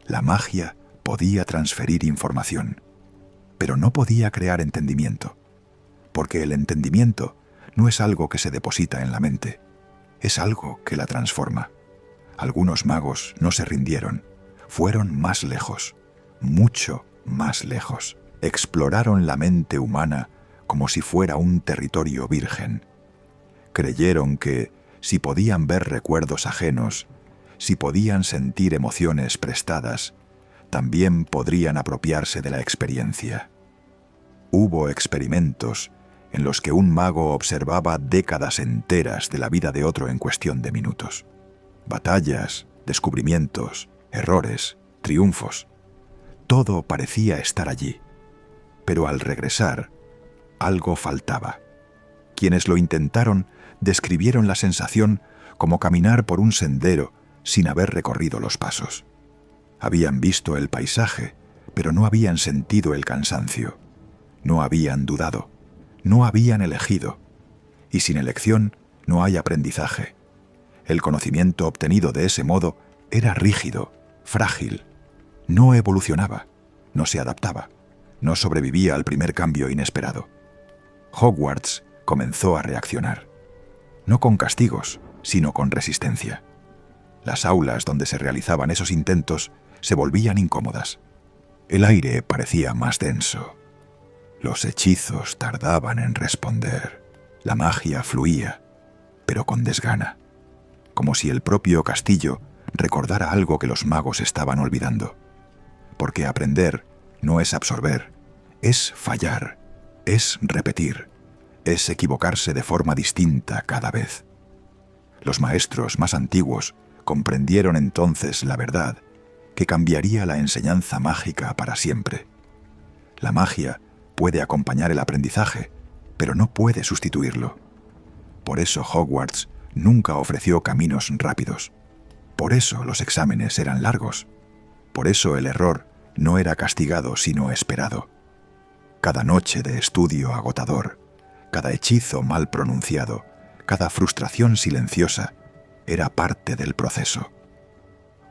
La magia podía transferir información, pero no podía crear entendimiento, porque el entendimiento no es algo que se deposita en la mente, es algo que la transforma. Algunos magos no se rindieron, fueron más lejos, mucho más lejos. Exploraron la mente humana como si fuera un territorio virgen. Creyeron que, si podían ver recuerdos ajenos, si podían sentir emociones prestadas, también podrían apropiarse de la experiencia. Hubo experimentos en los que un mago observaba décadas enteras de la vida de otro en cuestión de minutos. Batallas, descubrimientos, errores, triunfos. Todo parecía estar allí. Pero al regresar, algo faltaba. Quienes lo intentaron describieron la sensación como caminar por un sendero sin haber recorrido los pasos. Habían visto el paisaje, pero no habían sentido el cansancio. No habían dudado, no habían elegido. Y sin elección no hay aprendizaje. El conocimiento obtenido de ese modo era rígido, frágil. No evolucionaba, no se adaptaba. No sobrevivía al primer cambio inesperado. Hogwarts comenzó a reaccionar. No con castigos, sino con resistencia. Las aulas donde se realizaban esos intentos se volvían incómodas. El aire parecía más denso. Los hechizos tardaban en responder. La magia fluía, pero con desgana. Como si el propio castillo recordara algo que los magos estaban olvidando. Porque aprender no es absorber, es fallar, es repetir, es equivocarse de forma distinta cada vez. Los maestros más antiguos comprendieron entonces la verdad que cambiaría la enseñanza mágica para siempre. La magia puede acompañar el aprendizaje, pero no puede sustituirlo. Por eso Hogwarts nunca ofreció caminos rápidos. Por eso los exámenes eran largos. Por eso el error no era castigado sino esperado. Cada noche de estudio agotador, cada hechizo mal pronunciado, cada frustración silenciosa, era parte del proceso.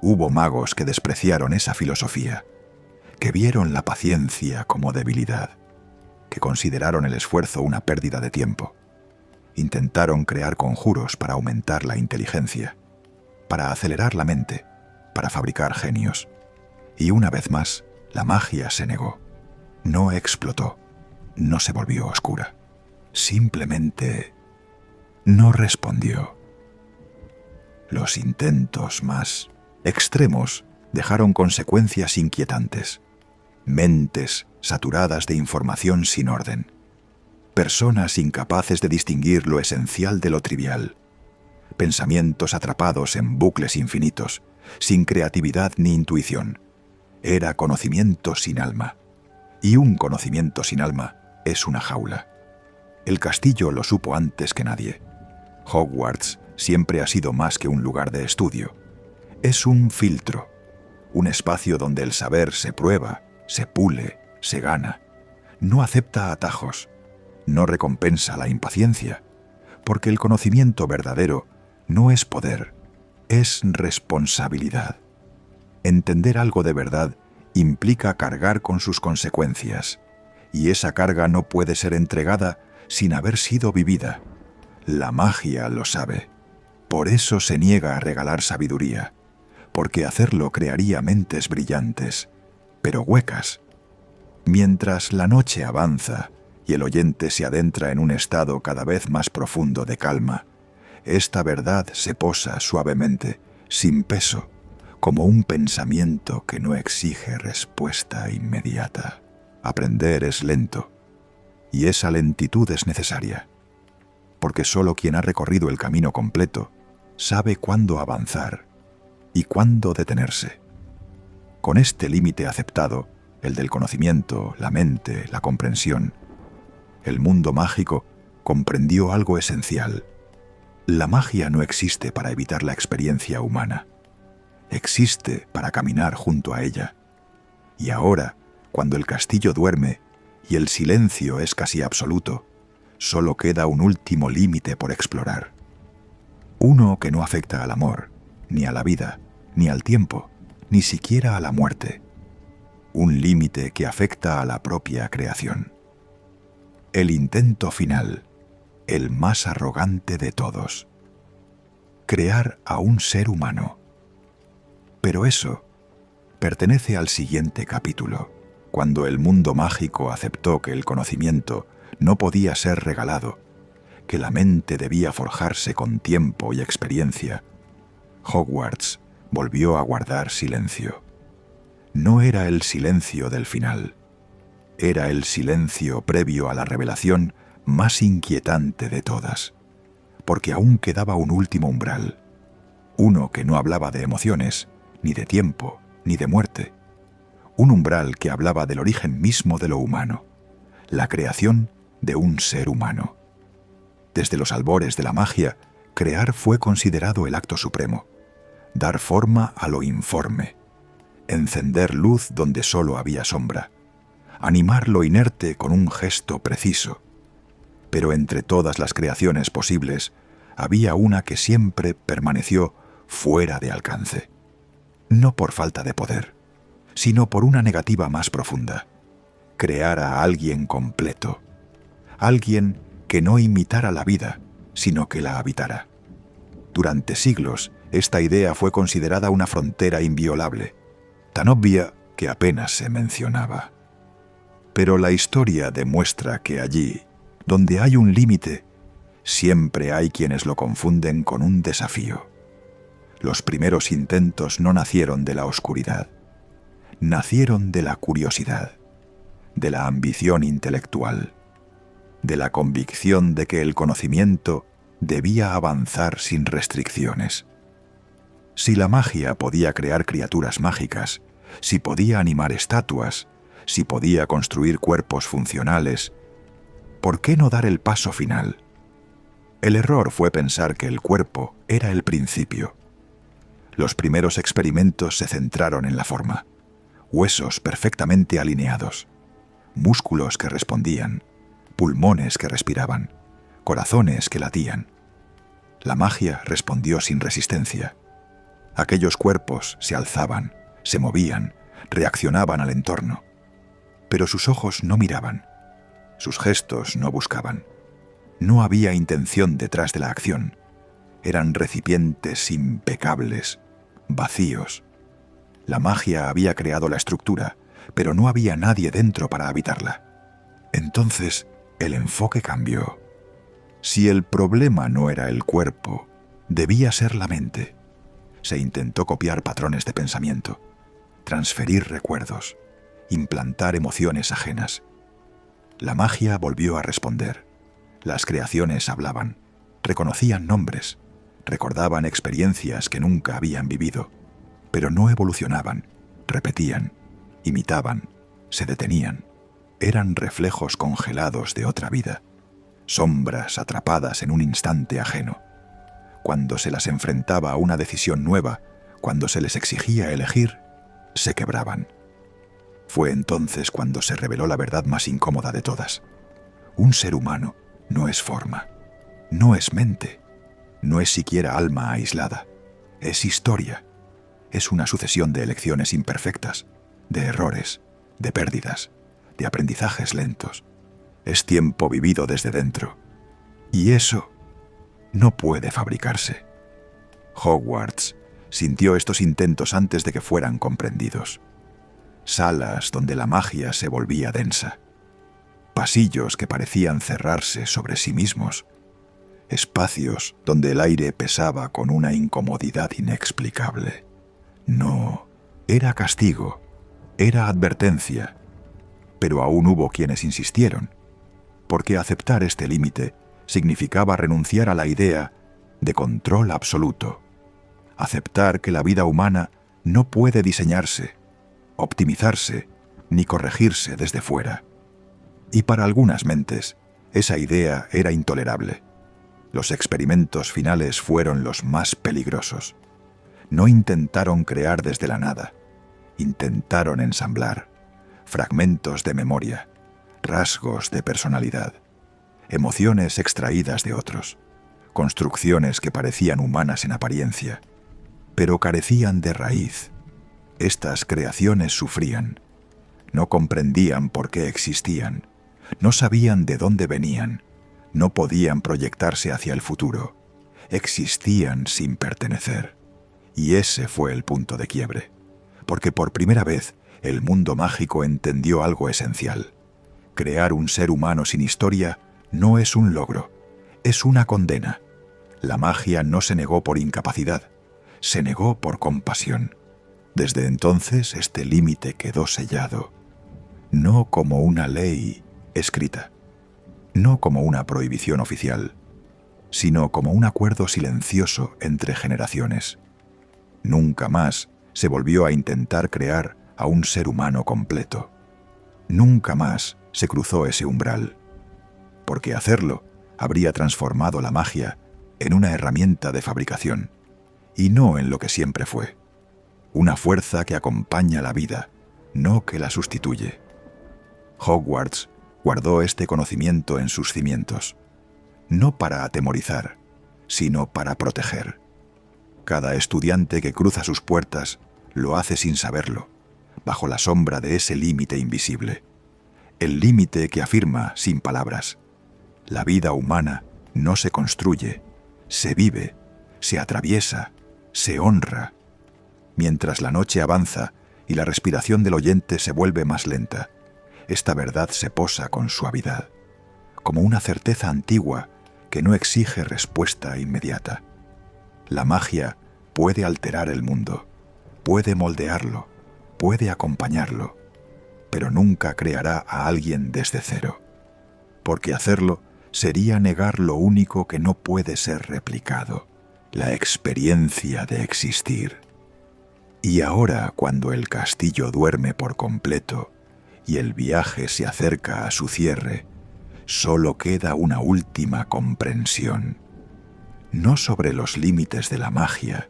Hubo magos que despreciaron esa filosofía, que vieron la paciencia como debilidad, que consideraron el esfuerzo una pérdida de tiempo. Intentaron crear conjuros para aumentar la inteligencia, para acelerar la mente, para fabricar genios. Y una vez más, la magia se negó. No explotó, no se volvió oscura. Simplemente no respondió. Los intentos más extremos dejaron consecuencias inquietantes. Mentes saturadas de información sin orden. Personas incapaces de distinguir lo esencial de lo trivial. Pensamientos atrapados en bucles infinitos, sin creatividad ni intuición. Era conocimiento sin alma. Y un conocimiento sin alma es una jaula. El castillo lo supo antes que nadie. Hogwarts siempre ha sido más que un lugar de estudio. Es un filtro, un espacio donde el saber se prueba, se pule, se gana. No acepta atajos, no recompensa la impaciencia, porque el conocimiento verdadero no es poder, es responsabilidad. Entender algo de verdad implica cargar con sus consecuencias, y esa carga no puede ser entregada sin haber sido vivida. La magia lo sabe. Por eso se niega a regalar sabiduría, porque hacerlo crearía mentes brillantes, pero huecas. Mientras la noche avanza y el oyente se adentra en un estado cada vez más profundo de calma, esta verdad se posa suavemente, sin peso, como un pensamiento que no exige respuesta inmediata. Aprender es lento, y esa lentitud es necesaria, porque solo quien ha recorrido el camino completo sabe cuándo avanzar y cuándo detenerse. Con este límite aceptado, el del conocimiento, la mente, la comprensión, el mundo mágico comprendió algo esencial. La magia no existe para evitar la experiencia humana. Existe para caminar junto a ella. Y ahora, cuando el castillo duerme y el silencio es casi absoluto, solo queda un último límite por explorar. Uno que no afecta al amor, ni a la vida, ni al tiempo, ni siquiera a la muerte. Un límite que afecta a la propia creación. El intento final, el más arrogante de todos. Crear a un ser humano. Pero eso pertenece al siguiente capítulo, cuando el mundo mágico aceptó que el conocimiento no podía ser regalado, que la mente debía forjarse con tiempo y experiencia. Hogwarts volvió a guardar silencio. No era el silencio del final, era el silencio previo a la revelación más inquietante de todas, porque aún quedaba un último umbral, uno que no hablaba de emociones, ni de tiempo, ni de muerte, un umbral que hablaba del origen mismo de lo humano, la creación de un ser humano. Desde los albores de la magia, crear fue considerado el acto supremo, dar forma a lo informe, encender luz donde solo había sombra, animar lo inerte con un gesto preciso. Pero entre todas las creaciones posibles, había una que siempre permaneció fuera de alcance. No por falta de poder, sino por una negativa más profunda. Crear a alguien completo, alguien que no imitara la vida, sino que la habitara. Durante siglos, esta idea fue considerada una frontera inviolable, tan obvia que apenas se mencionaba. Pero la historia demuestra que allí, donde hay un límite, siempre hay quienes lo confunden con un desafío. Los primeros intentos no nacieron de la oscuridad, nacieron de la curiosidad, de la ambición intelectual, de la convicción de que el conocimiento debía avanzar sin restricciones. Si la magia podía crear criaturas mágicas, si podía animar estatuas, si podía construir cuerpos funcionales, ¿por qué no dar el paso final? El error fue pensar que el cuerpo era el principio. Los primeros experimentos se centraron en la forma, huesos perfectamente alineados, músculos que respondían, pulmones que respiraban, corazones que latían. La magia respondió sin resistencia. Aquellos cuerpos se alzaban, se movían, reaccionaban al entorno. Pero sus ojos no miraban, sus gestos no buscaban. No había intención detrás de la acción. Eran recipientes impecables, vacíos. La magia había creado la estructura, pero no había nadie dentro para habitarla. Entonces, el enfoque cambió. Si el problema no era el cuerpo, debía ser la mente. Se intentó copiar patrones de pensamiento, transferir recuerdos, implantar emociones ajenas. La magia volvió a responder. Las creaciones hablaban, reconocían nombres, recordaban experiencias que nunca habían vivido, pero no evolucionaban, repetían, imitaban, se detenían. Eran reflejos congelados de otra vida, sombras atrapadas en un instante ajeno. Cuando se las enfrentaba a una decisión nueva, cuando se les exigía elegir, se quebraban. Fue entonces cuando se reveló la verdad más incómoda de todas. Un ser humano no es forma, no es mente, no es siquiera alma aislada, es historia. Es una sucesión de elecciones imperfectas, de errores, de pérdidas, de aprendizajes lentos. Es tiempo vivido desde dentro. Y eso no puede fabricarse. Hogwarts sintió estos intentos antes de que fueran comprendidos. Salas donde la magia se volvía densa. Pasillos que parecían cerrarse sobre sí mismos. Espacios donde el aire pesaba con una incomodidad inexplicable. No, era castigo, era advertencia. Pero aún hubo quienes insistieron, porque aceptar este límite significaba renunciar a la idea de control absoluto. Aceptar que la vida humana no puede diseñarse, optimizarse, ni corregirse desde fuera. Y para algunas mentes, esa idea era intolerable. Los experimentos finales fueron los más peligrosos. No intentaron crear desde la nada, intentaron ensamblar fragmentos de memoria, rasgos de personalidad, emociones extraídas de otros, construcciones que parecían humanas en apariencia, pero carecían de raíz. Estas creaciones sufrían, no comprendían por qué existían, no sabían de dónde venían, no podían proyectarse hacia el futuro, existían sin pertenecer. Y ese fue el punto de quiebre, porque por primera vez el mundo mágico entendió algo esencial. Crear un ser humano sin historia no es un logro, es una condena. La magia no se negó por incapacidad, se negó por compasión. Desde entonces este límite quedó sellado, no como una ley escrita, no como una prohibición oficial, sino como un acuerdo silencioso entre generaciones. Nunca más se volvió a intentar crear a un ser humano completo. Nunca más se cruzó ese umbral, porque hacerlo habría transformado la magia en una herramienta de fabricación, y no en lo que siempre fue, una fuerza que acompaña la vida, no que la sustituye. Hogwarts guardó este conocimiento en sus cimientos, no para atemorizar, sino para proteger. Cada estudiante que cruza sus puertas lo hace sin saberlo, bajo la sombra de ese límite invisible. El límite que afirma sin palabras: la vida humana no se construye, se vive, se atraviesa, se honra. Mientras la noche avanza y la respiración del oyente se vuelve más lenta, esta verdad se posa con suavidad, como una certeza antigua que no exige respuesta inmediata. La magia puede alterar el mundo, puede moldearlo, puede acompañarlo, pero nunca creará a alguien desde cero, porque hacerlo sería negar lo único que no puede ser replicado, la experiencia de existir. Y ahora, cuando el castillo duerme por completo y el viaje se acerca a su cierre, solo queda una última comprensión, no sobre los límites de la magia,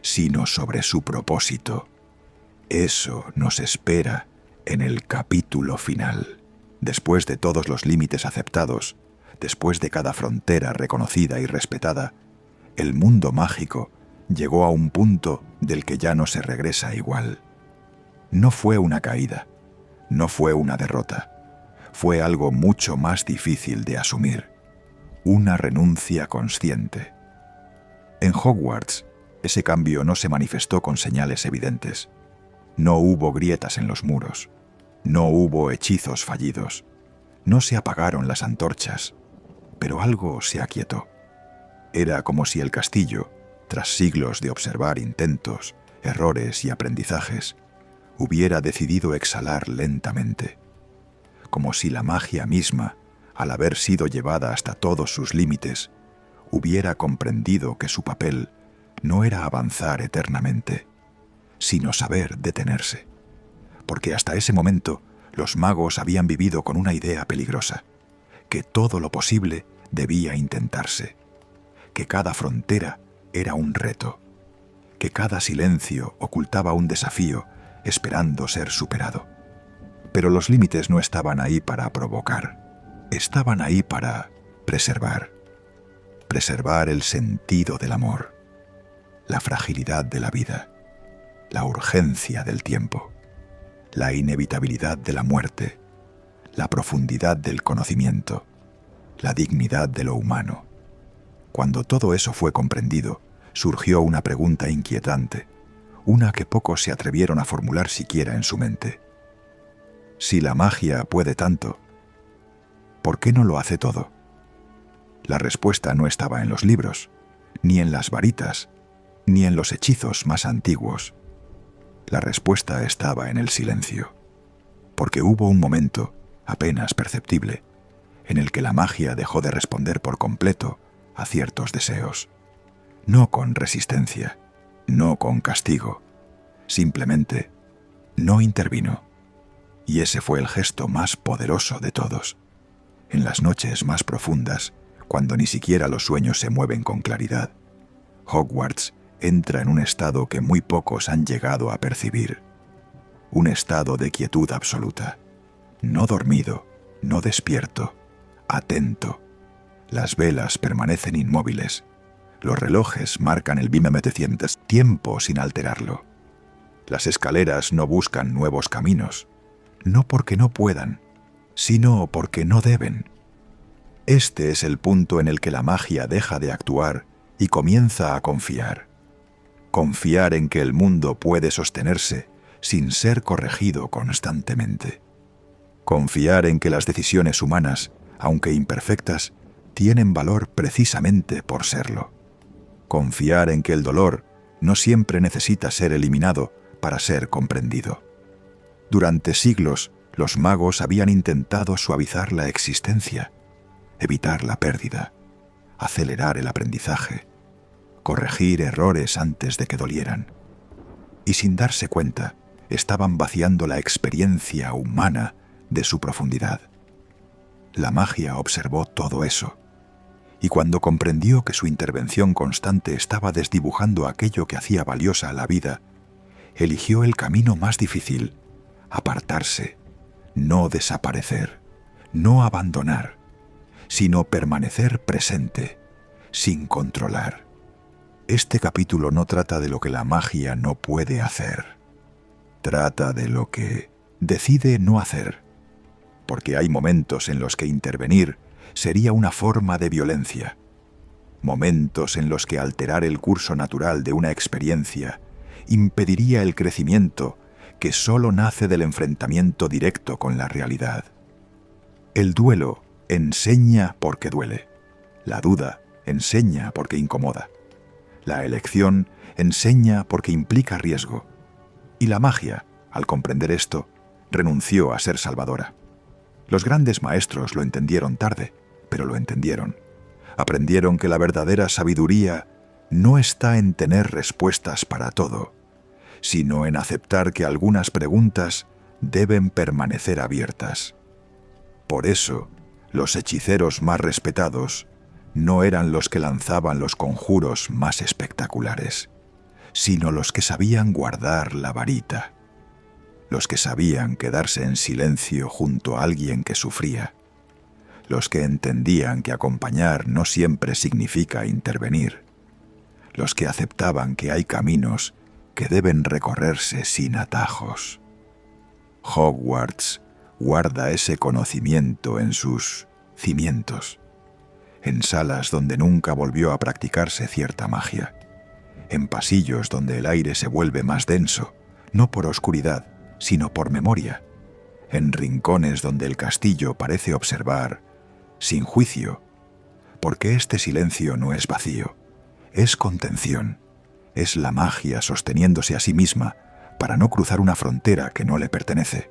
sino sobre su propósito. Eso nos espera en el capítulo final. Después de todos los límites aceptados, después de cada frontera reconocida y respetada, el mundo mágico llegó a un punto del que ya no se regresa igual. No fue una caída, no fue una derrota, fue algo mucho más difícil de asumir. una renuncia consciente. En Hogwarts, ese cambio no se manifestó con señales evidentes. No hubo grietas en los muros. No hubo hechizos fallidos. No se apagaron las antorchas. Pero algo se aquietó. Era como si el castillo, tras siglos de observar intentos, errores y aprendizajes, hubiera decidido exhalar lentamente. Como si la magia misma, al haber sido llevada hasta todos sus límites, hubiera comprendido que su papel no era avanzar eternamente, sino saber detenerse. Porque hasta ese momento los magos habían vivido con una idea peligrosa, que todo lo posible debía intentarse, que cada frontera era un reto, que cada silencio ocultaba un desafío esperando ser superado. Pero los límites no estaban ahí para provocar, estaban ahí para preservar el sentido del amor, la fragilidad de la vida, la urgencia del tiempo, la inevitabilidad de la muerte, la profundidad del conocimiento, la dignidad de lo humano. Cuando todo eso fue comprendido, surgió una pregunta inquietante, una que pocos se atrevieron a formular siquiera en su mente. Si la magia puede tanto, ¿por qué no lo hace todo? La respuesta no estaba en los libros, ni en las varitas, ni en los hechizos más antiguos. La respuesta estaba en el silencio, porque hubo un momento, apenas perceptible, en el que la magia dejó de responder por completo a ciertos deseos. No con resistencia, no con castigo, simplemente no intervino. Y ese fue el gesto más poderoso de todos. En las noches más profundas, cuando ni siquiera los sueños se mueven con claridad, Hogwarts entra en un estado que muy pocos han llegado a percibir. Un estado de quietud absoluta. No dormido, no despierto, atento. Las velas permanecen inmóviles. Los relojes marcan el bimemetecientes tiempo sin alterarlo. Las escaleras no buscan nuevos caminos, no porque no puedan, sino porque no deben. Este es el punto en el que la magia deja de actuar y comienza a confiar. Confiar en que el mundo puede sostenerse sin ser corregido constantemente. Confiar en que las decisiones humanas, aunque imperfectas, tienen valor precisamente por serlo. Confiar en que el dolor no siempre necesita ser eliminado para ser comprendido. Durante siglos, los magos habían intentado suavizar la existencia, evitar la pérdida, acelerar el aprendizaje, corregir errores antes de que dolieran. Y sin darse cuenta, estaban vaciando la experiencia humana de su profundidad. La magia observó todo eso, y cuando comprendió que su intervención constante estaba desdibujando aquello que hacía valiosa la vida, eligió el camino más difícil: apartarse, no desaparecer, no abandonar, sino permanecer presente, sin controlar. Este capítulo no trata de lo que la magia no puede hacer. Trata de lo que decide no hacer, porque hay momentos en los que intervenir sería una forma de violencia, momentos en los que alterar el curso natural de una experiencia impediría el crecimiento que solo nace del enfrentamiento directo con la realidad. El duelo enseña porque duele, la duda enseña porque incomoda, la elección enseña porque implica riesgo, y la magia, al comprender esto, renunció a ser salvadora. Los grandes maestros lo entendieron tarde, pero lo entendieron. Aprendieron que la verdadera sabiduría no está en tener respuestas para todo, sino en aceptar que algunas preguntas deben permanecer abiertas. Por eso, los hechiceros más respetados no eran los que lanzaban los conjuros más espectaculares, sino los que sabían guardar la varita, los que sabían quedarse en silencio junto a alguien que sufría, los que entendían que acompañar no siempre significa intervenir, los que aceptaban que hay caminos que deben recorrerse sin atajos. Hogwarts guarda ese conocimiento en sus cimientos, en salas donde nunca volvió a practicarse cierta magia, en pasillos donde el aire se vuelve más denso, no por oscuridad, sino por memoria, en rincones donde el castillo parece observar, sin juicio, porque este silencio no es vacío, es contención, es la magia sosteniéndose a sí misma para no cruzar una frontera que no le pertenece.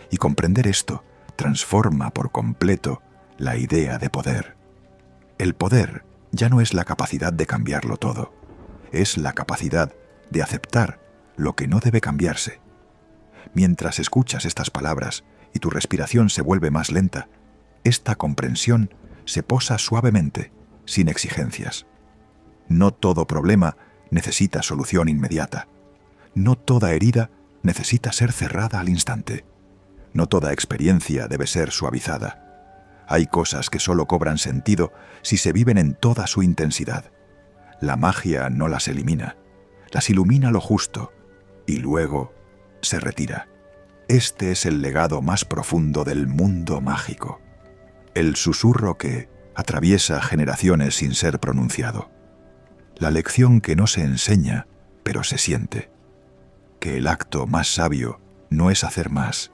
Y comprender esto transforma por completo la idea de poder. El poder ya no es la capacidad de cambiarlo todo, es la capacidad de aceptar lo que no debe cambiarse. Mientras escuchas estas palabras y tu respiración se vuelve más lenta, esta comprensión se posa suavemente, sin exigencias. No todo problema necesita solución inmediata. No toda herida necesita ser cerrada al instante. No toda experiencia debe ser suavizada. Hay cosas que solo cobran sentido si se viven en toda su intensidad. La magia no las elimina, las ilumina lo justo y luego se retira. Este es el legado más profundo del mundo mágico. El susurro que atraviesa generaciones sin ser pronunciado. La lección que no se enseña, pero se siente. Que el acto más sabio no es hacer más,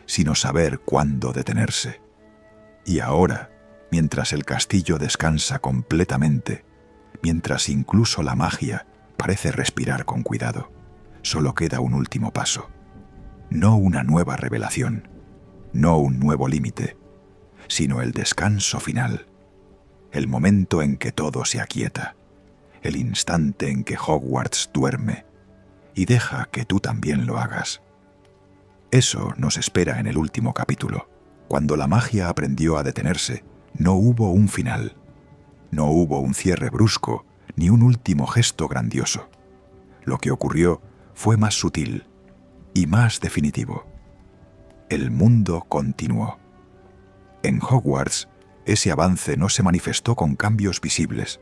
sino saber cuándo detenerse. Y ahora, mientras el castillo descansa completamente, mientras incluso la magia parece respirar con cuidado, solo queda un último paso. No una nueva revelación, no un nuevo límite, sino el descanso final, el momento en que todo se aquieta, el instante en que Hogwarts duerme, y deja que tú también lo hagas. Eso nos espera en el último capítulo. Cuando la magia aprendió a detenerse, no hubo un final, no hubo un cierre brusco, ni un último gesto grandioso. Lo que ocurrió fue más sutil y más definitivo. El mundo continuó. En Hogwarts, ese avance no se manifestó con cambios visibles.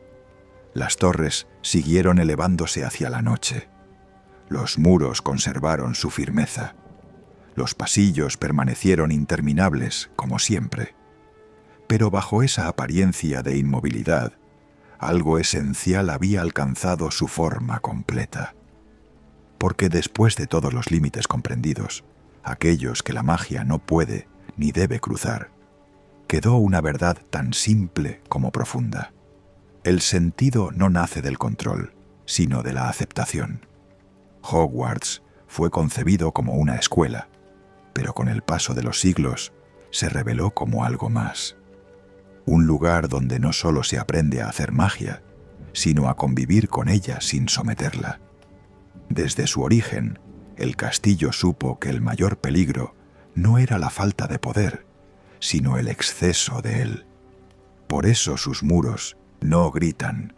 Las torres siguieron elevándose hacia la noche. Los muros conservaron su firmeza. Los pasillos permanecieron interminables, como siempre. Pero bajo esa apariencia de inmovilidad, algo esencial había alcanzado su forma completa. Porque después de todos los límites comprendidos, aquellos que la magia no puede ni debe cruzar, quedó una verdad tan simple como profunda. El sentido no nace del control, sino de la aceptación. Hogwarts fue concebido como una escuela, pero con el paso de los siglos se reveló como algo más. Un lugar donde no solo se aprende a hacer magia, sino a convivir con ella sin someterla. Desde su origen, el castillo supo que el mayor peligro no era la falta de poder, sino el exceso de él. Por eso sus muros no gritan.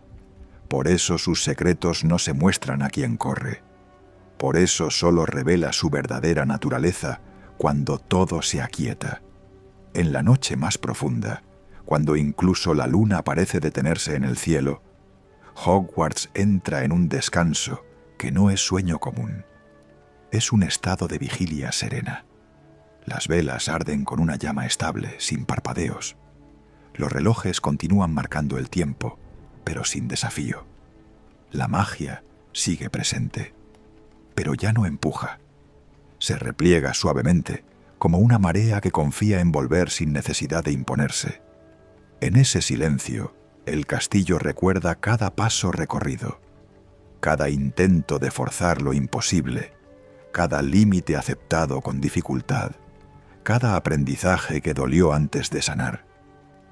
Por eso sus secretos no se muestran a quien corre. Por eso solo revela su verdadera naturaleza cuando todo se aquieta. En la noche más profunda, cuando incluso la luna parece detenerse en el cielo, Hogwarts entra en un descanso que no es sueño común. Es un estado de vigilia serena. Las velas arden con una llama estable, sin parpadeos. Los relojes continúan marcando el tiempo, pero sin desafío. La magia sigue presente, pero ya no empuja. Se repliega suavemente, como una marea que confía en volver sin necesidad de imponerse. En ese silencio, el castillo recuerda cada paso recorrido, cada intento de forzar lo imposible, cada límite aceptado con dificultad, cada aprendizaje que dolió antes de sanar.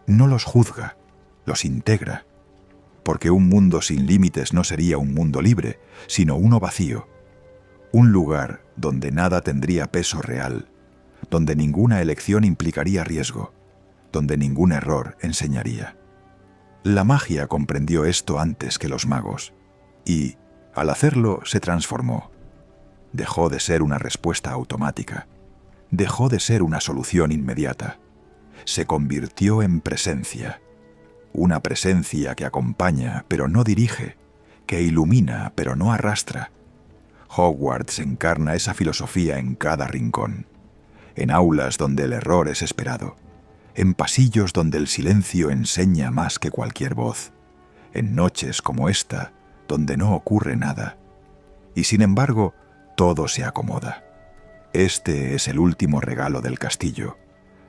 No los juzga, los integra, porque un mundo sin límites no sería un mundo libre, sino uno vacío, un lugar donde nada tendría peso real, donde ninguna elección implicaría riesgo, donde ningún error enseñaría. La magia comprendió esto antes que los magos, y, al hacerlo, se transformó. Dejó de ser una respuesta automática, dejó de ser una solución inmediata. Se convirtió en presencia, una presencia que acompaña pero no dirige, que ilumina pero no arrastra. Hogwarts encarna esa filosofía en cada rincón, en aulas donde el error es esperado, en pasillos donde el silencio enseña más que cualquier voz, en noches como esta, donde no ocurre nada. Y sin embargo, todo se acomoda. Este es el último regalo del castillo,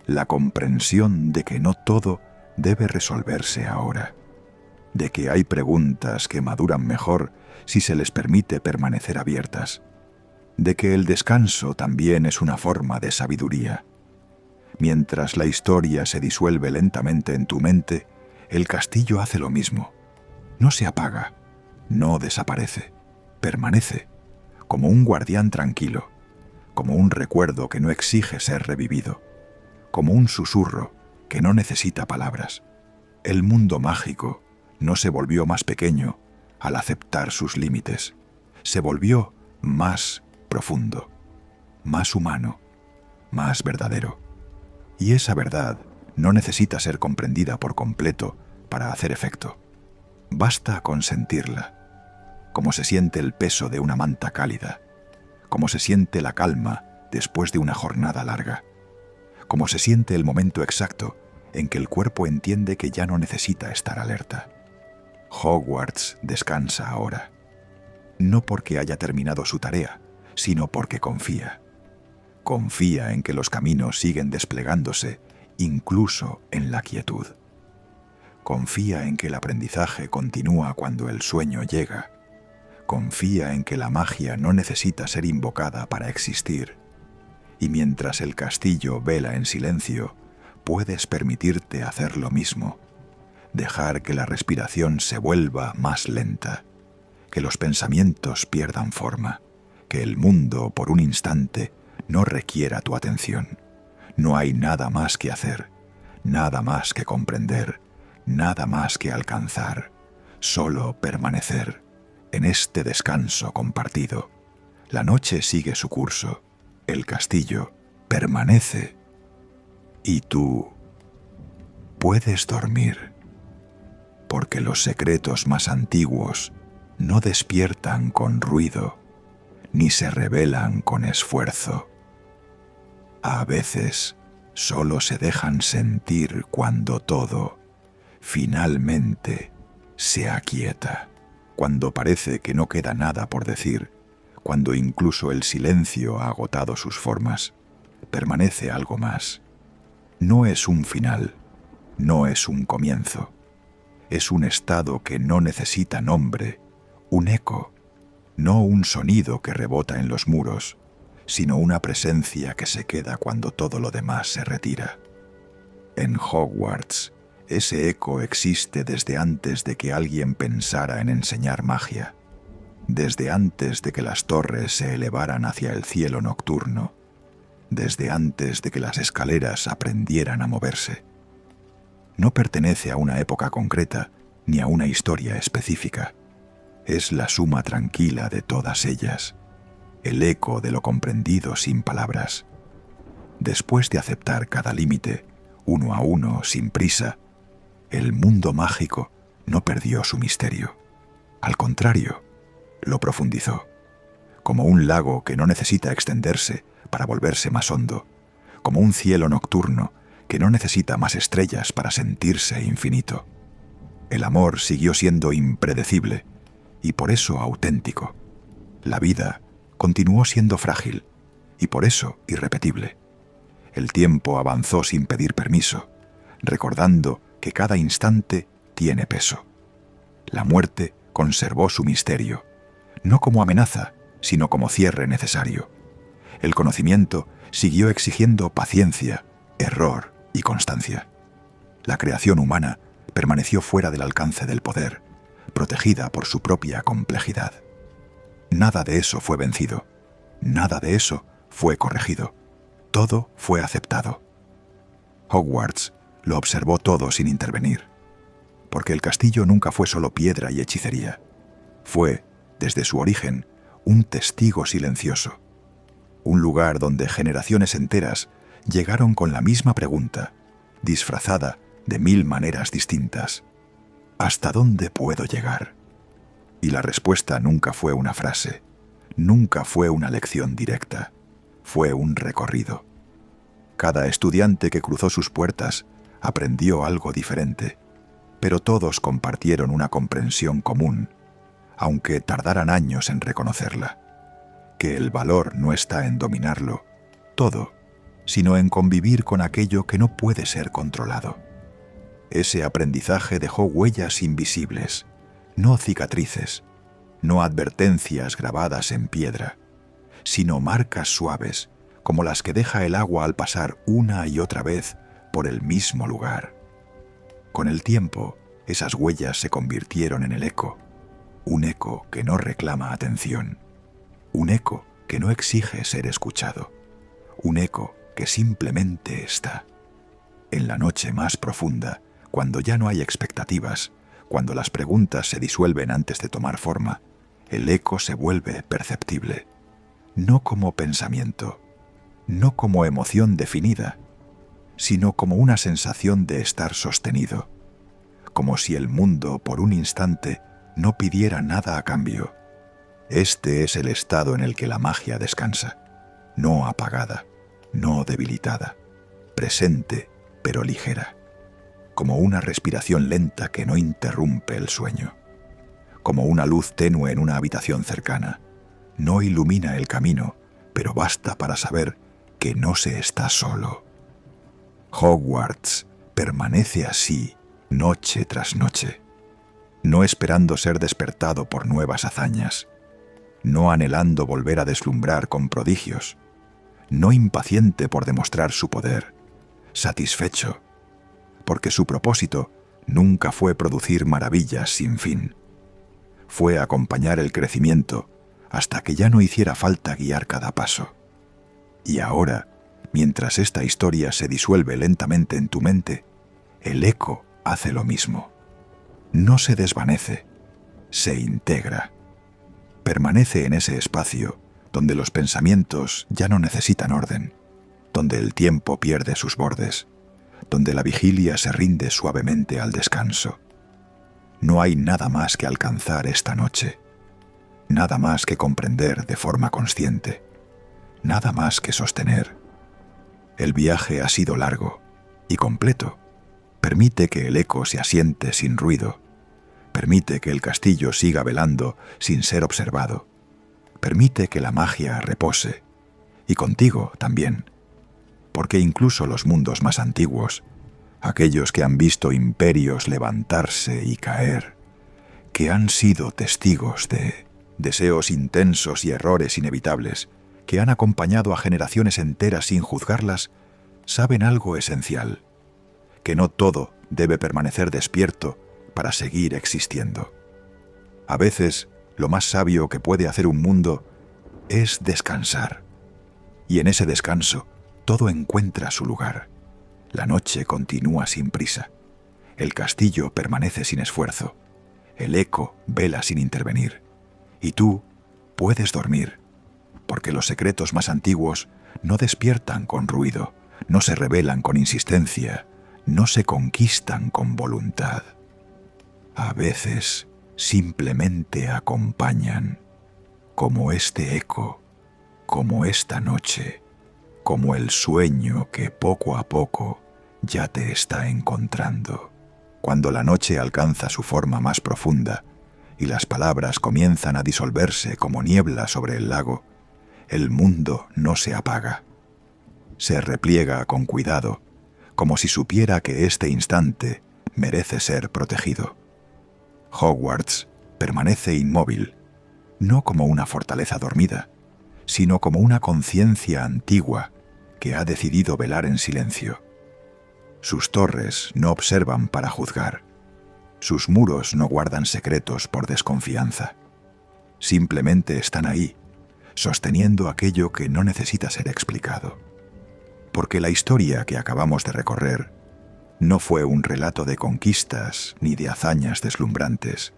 la comprensión de que no todo debe resolverse ahora, de que hay preguntas que maduran mejor si se les permite permanecer abiertas, de que el descanso también es una forma de sabiduría. Mientras la historia se disuelve lentamente en tu mente, el castillo hace lo mismo. No se apaga, no desaparece, permanece, como un guardián tranquilo, como un recuerdo que no exige ser revivido, como un susurro que no necesita palabras. El mundo mágico no se volvió más pequeño al aceptar sus límites, se volvió más profundo, más humano, más verdadero. Y esa verdad no necesita ser comprendida por completo para hacer efecto. Basta con sentirla, como se siente el peso de una manta cálida, como se siente la calma después de una jornada larga, como se siente el momento exacto en que el cuerpo entiende que ya no necesita estar alerta. Hogwarts descansa ahora, no porque haya terminado su tarea, sino porque confía. Confía en que los caminos siguen desplegándose, incluso en la quietud. Confía en que el aprendizaje continúa cuando el sueño llega. Confía en que la magia no necesita ser invocada para existir. Y mientras el castillo vela en silencio, puedes permitirte hacer lo mismo. Dejar que la respiración se vuelva más lenta, que los pensamientos pierdan forma, que el mundo, por un instante, no requiera tu atención. No hay nada más que hacer, nada más que comprender, nada más que alcanzar, solo permanecer en este descanso compartido. La noche sigue su curso, el castillo permanece y tú puedes dormir, porque los secretos más antiguos no despiertan con ruido, ni se revelan con esfuerzo. A veces solo se dejan sentir cuando todo, finalmente, se aquieta, cuando parece que no queda nada por decir, cuando incluso el silencio ha agotado sus formas, permanece algo más. No es un final, no es un comienzo, es un estado que no necesita nombre, un eco, no un sonido que rebota en los muros, sino una presencia que se queda cuando todo lo demás se retira. En Hogwarts, ese eco existe desde antes de que alguien pensara en enseñar magia, desde antes de que las torres se elevaran hacia el cielo nocturno, desde antes de que las escaleras aprendieran a moverse. No pertenece a una época concreta ni a una historia específica. Es la suma tranquila de todas ellas, el eco de lo comprendido sin palabras. Después de aceptar cada límite, uno a uno, sin prisa, el mundo mágico no perdió su misterio. Al contrario, lo profundizó, como un lago que no necesita extenderse para volverse más hondo, como un cielo nocturno que no necesita más estrellas para sentirse infinito. El amor siguió siendo impredecible y por eso auténtico. La vida continuó siendo frágil y por eso irrepetible. El tiempo avanzó sin pedir permiso, recordando que cada instante tiene peso. La muerte conservó su misterio, no como amenaza, sino como cierre necesario. El conocimiento siguió exigiendo paciencia, error y constancia. La creación humana permaneció fuera del alcance del poder, protegida por su propia complejidad. Nada de eso fue vencido, nada de eso fue corregido, todo fue aceptado. Hogwarts lo observó todo sin intervenir, porque el castillo nunca fue solo piedra y hechicería. Fue, desde su origen, un testigo silencioso, un lugar donde generaciones enteras llegaron con la misma pregunta, disfrazada de 1000 maneras distintas. ¿Hasta dónde puedo llegar? Y la respuesta nunca fue una frase, nunca fue una lección directa, fue un recorrido. Cada estudiante que cruzó sus puertas aprendió algo diferente, pero todos compartieron una comprensión común, aunque tardaran años en reconocerla, que el valor no está en dominarlo todo, sino en convivir con aquello que no puede ser controlado. Ese aprendizaje dejó huellas invisibles, no cicatrices, no advertencias grabadas en piedra, sino marcas suaves, como las que deja el agua al pasar una y otra vez por el mismo lugar. Con el tiempo, esas huellas se convirtieron en el eco, un eco que no reclama atención, un eco que no exige ser escuchado, un eco que simplemente está. En la noche más profunda, cuando ya no hay expectativas, cuando las preguntas se disuelven antes de tomar forma, el eco se vuelve perceptible, no como pensamiento, no como emoción definida, sino como una sensación de estar sostenido, como si el mundo por un instante no pidiera nada a cambio. Este es el estado en el que la magia descansa, no apagada, no debilitada, presente pero ligera, como una respiración lenta que no interrumpe el sueño, como una luz tenue en una habitación cercana. No ilumina el camino, pero basta para saber que no se está solo. Hogwarts permanece así noche tras noche, no esperando ser despertado por nuevas hazañas, no anhelando volver a deslumbrar con prodigios, no impaciente por demostrar su poder, satisfecho, porque su propósito nunca fue producir maravillas sin fin. Fue acompañar el crecimiento hasta que ya no hiciera falta guiar cada paso. Y ahora, mientras esta historia se disuelve lentamente en tu mente, el eco hace lo mismo. No se desvanece, se integra. Permanece en ese espacio donde los pensamientos ya no necesitan orden, donde el tiempo pierde sus bordes, donde la vigilia se rinde suavemente al descanso. No hay nada más que alcanzar esta noche, nada más que comprender de forma consciente, nada más que sostener. El viaje ha sido largo y completo. Permite que el eco se asiente sin ruido. Permite que el castillo siga velando sin ser observado. Permite que la magia repose, y contigo también, porque incluso los mundos más antiguos, aquellos que han visto imperios levantarse y caer, que han sido testigos de deseos intensos y errores inevitables, que han acompañado a generaciones enteras sin juzgarlas, saben algo esencial, que no todo debe permanecer despierto para seguir existiendo. A veces, lo más sabio que puede hacer un mundo es descansar, y en ese descanso todo encuentra su lugar. La noche continúa sin prisa, el castillo permanece sin esfuerzo, el eco vela sin intervenir, y tú puedes dormir, porque los secretos más antiguos no despiertan con ruido, no se revelan con insistencia, no se conquistan con voluntad. A veces simplemente acompañan, como este eco, como esta noche, como el sueño que poco a poco ya te está encontrando. Cuando la noche alcanza su forma más profunda y las palabras comienzan a disolverse como niebla sobre el lago, el mundo no se apaga. Se repliega con cuidado, como si supiera que este instante merece ser protegido. Hogwarts permanece inmóvil, no como una fortaleza dormida, sino como una conciencia antigua que ha decidido velar en silencio. Sus torres no observan para juzgar, sus muros no guardan secretos por desconfianza. Simplemente están ahí, sosteniendo aquello que no necesita ser explicado. Porque la historia que acabamos de recorrer no fue un relato de conquistas ni de hazañas deslumbrantes.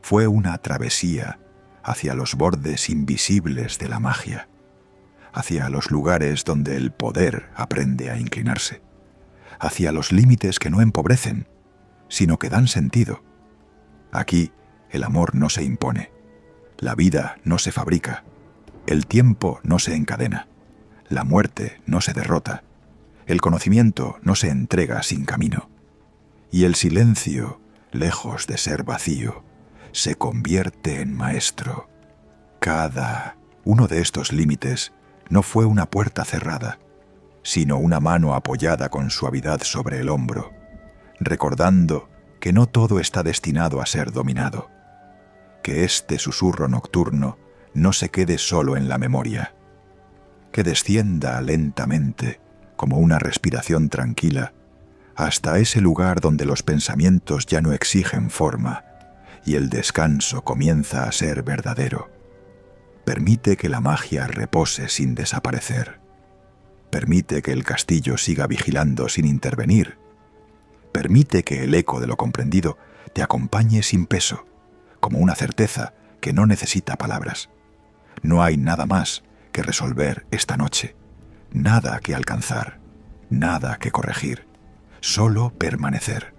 Fue una travesía hacia los bordes invisibles de la magia, hacia los lugares donde el poder aprende a inclinarse, hacia los límites que no empobrecen, sino que dan sentido. Aquí el amor no se impone, la vida no se fabrica, el tiempo no se encadena, la muerte no se derrota, El conocimiento no se entrega sin camino. Y el silencio, lejos de ser vacío, se convierte en maestro. Cada uno de estos límites no fue una puerta cerrada, sino una mano apoyada con suavidad sobre el hombro, recordando que no todo está destinado a ser dominado, que este susurro nocturno no se quede solo en la memoria, que descienda lentamente, como una respiración tranquila, hasta ese lugar donde los pensamientos ya no exigen forma y el descanso comienza a ser verdadero. Permite que la magia repose sin desaparecer. Permite que el castillo siga vigilando sin intervenir. Permite que el eco de lo comprendido te acompañe sin peso, como una certeza que no necesita palabras. No hay nada más que resolver esta noche, nada que alcanzar, nada que corregir, solo permanecer.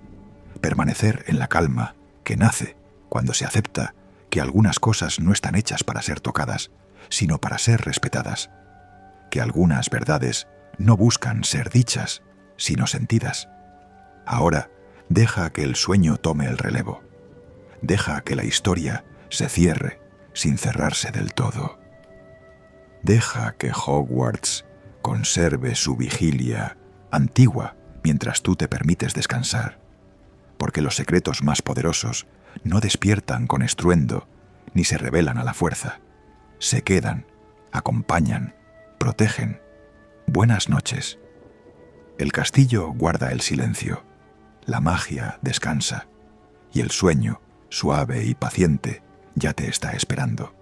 Permanecer en la calma que nace cuando se acepta que algunas cosas no están hechas para ser tocadas, sino para ser respetadas, que algunas verdades no buscan ser dichas, sino sentidas. Ahora, deja que el sueño tome el relevo. Deja que la historia se cierre sin cerrarse del todo. Deja que Hogwarts conserve su vigilia antigua mientras tú te permites descansar, porque los secretos más poderosos no despiertan con estruendo ni se revelan a la fuerza. Se quedan, acompañan, protegen. Buenas noches. El castillo guarda el silencio, la magia descansa, y el sueño, suave y paciente, ya te está esperando.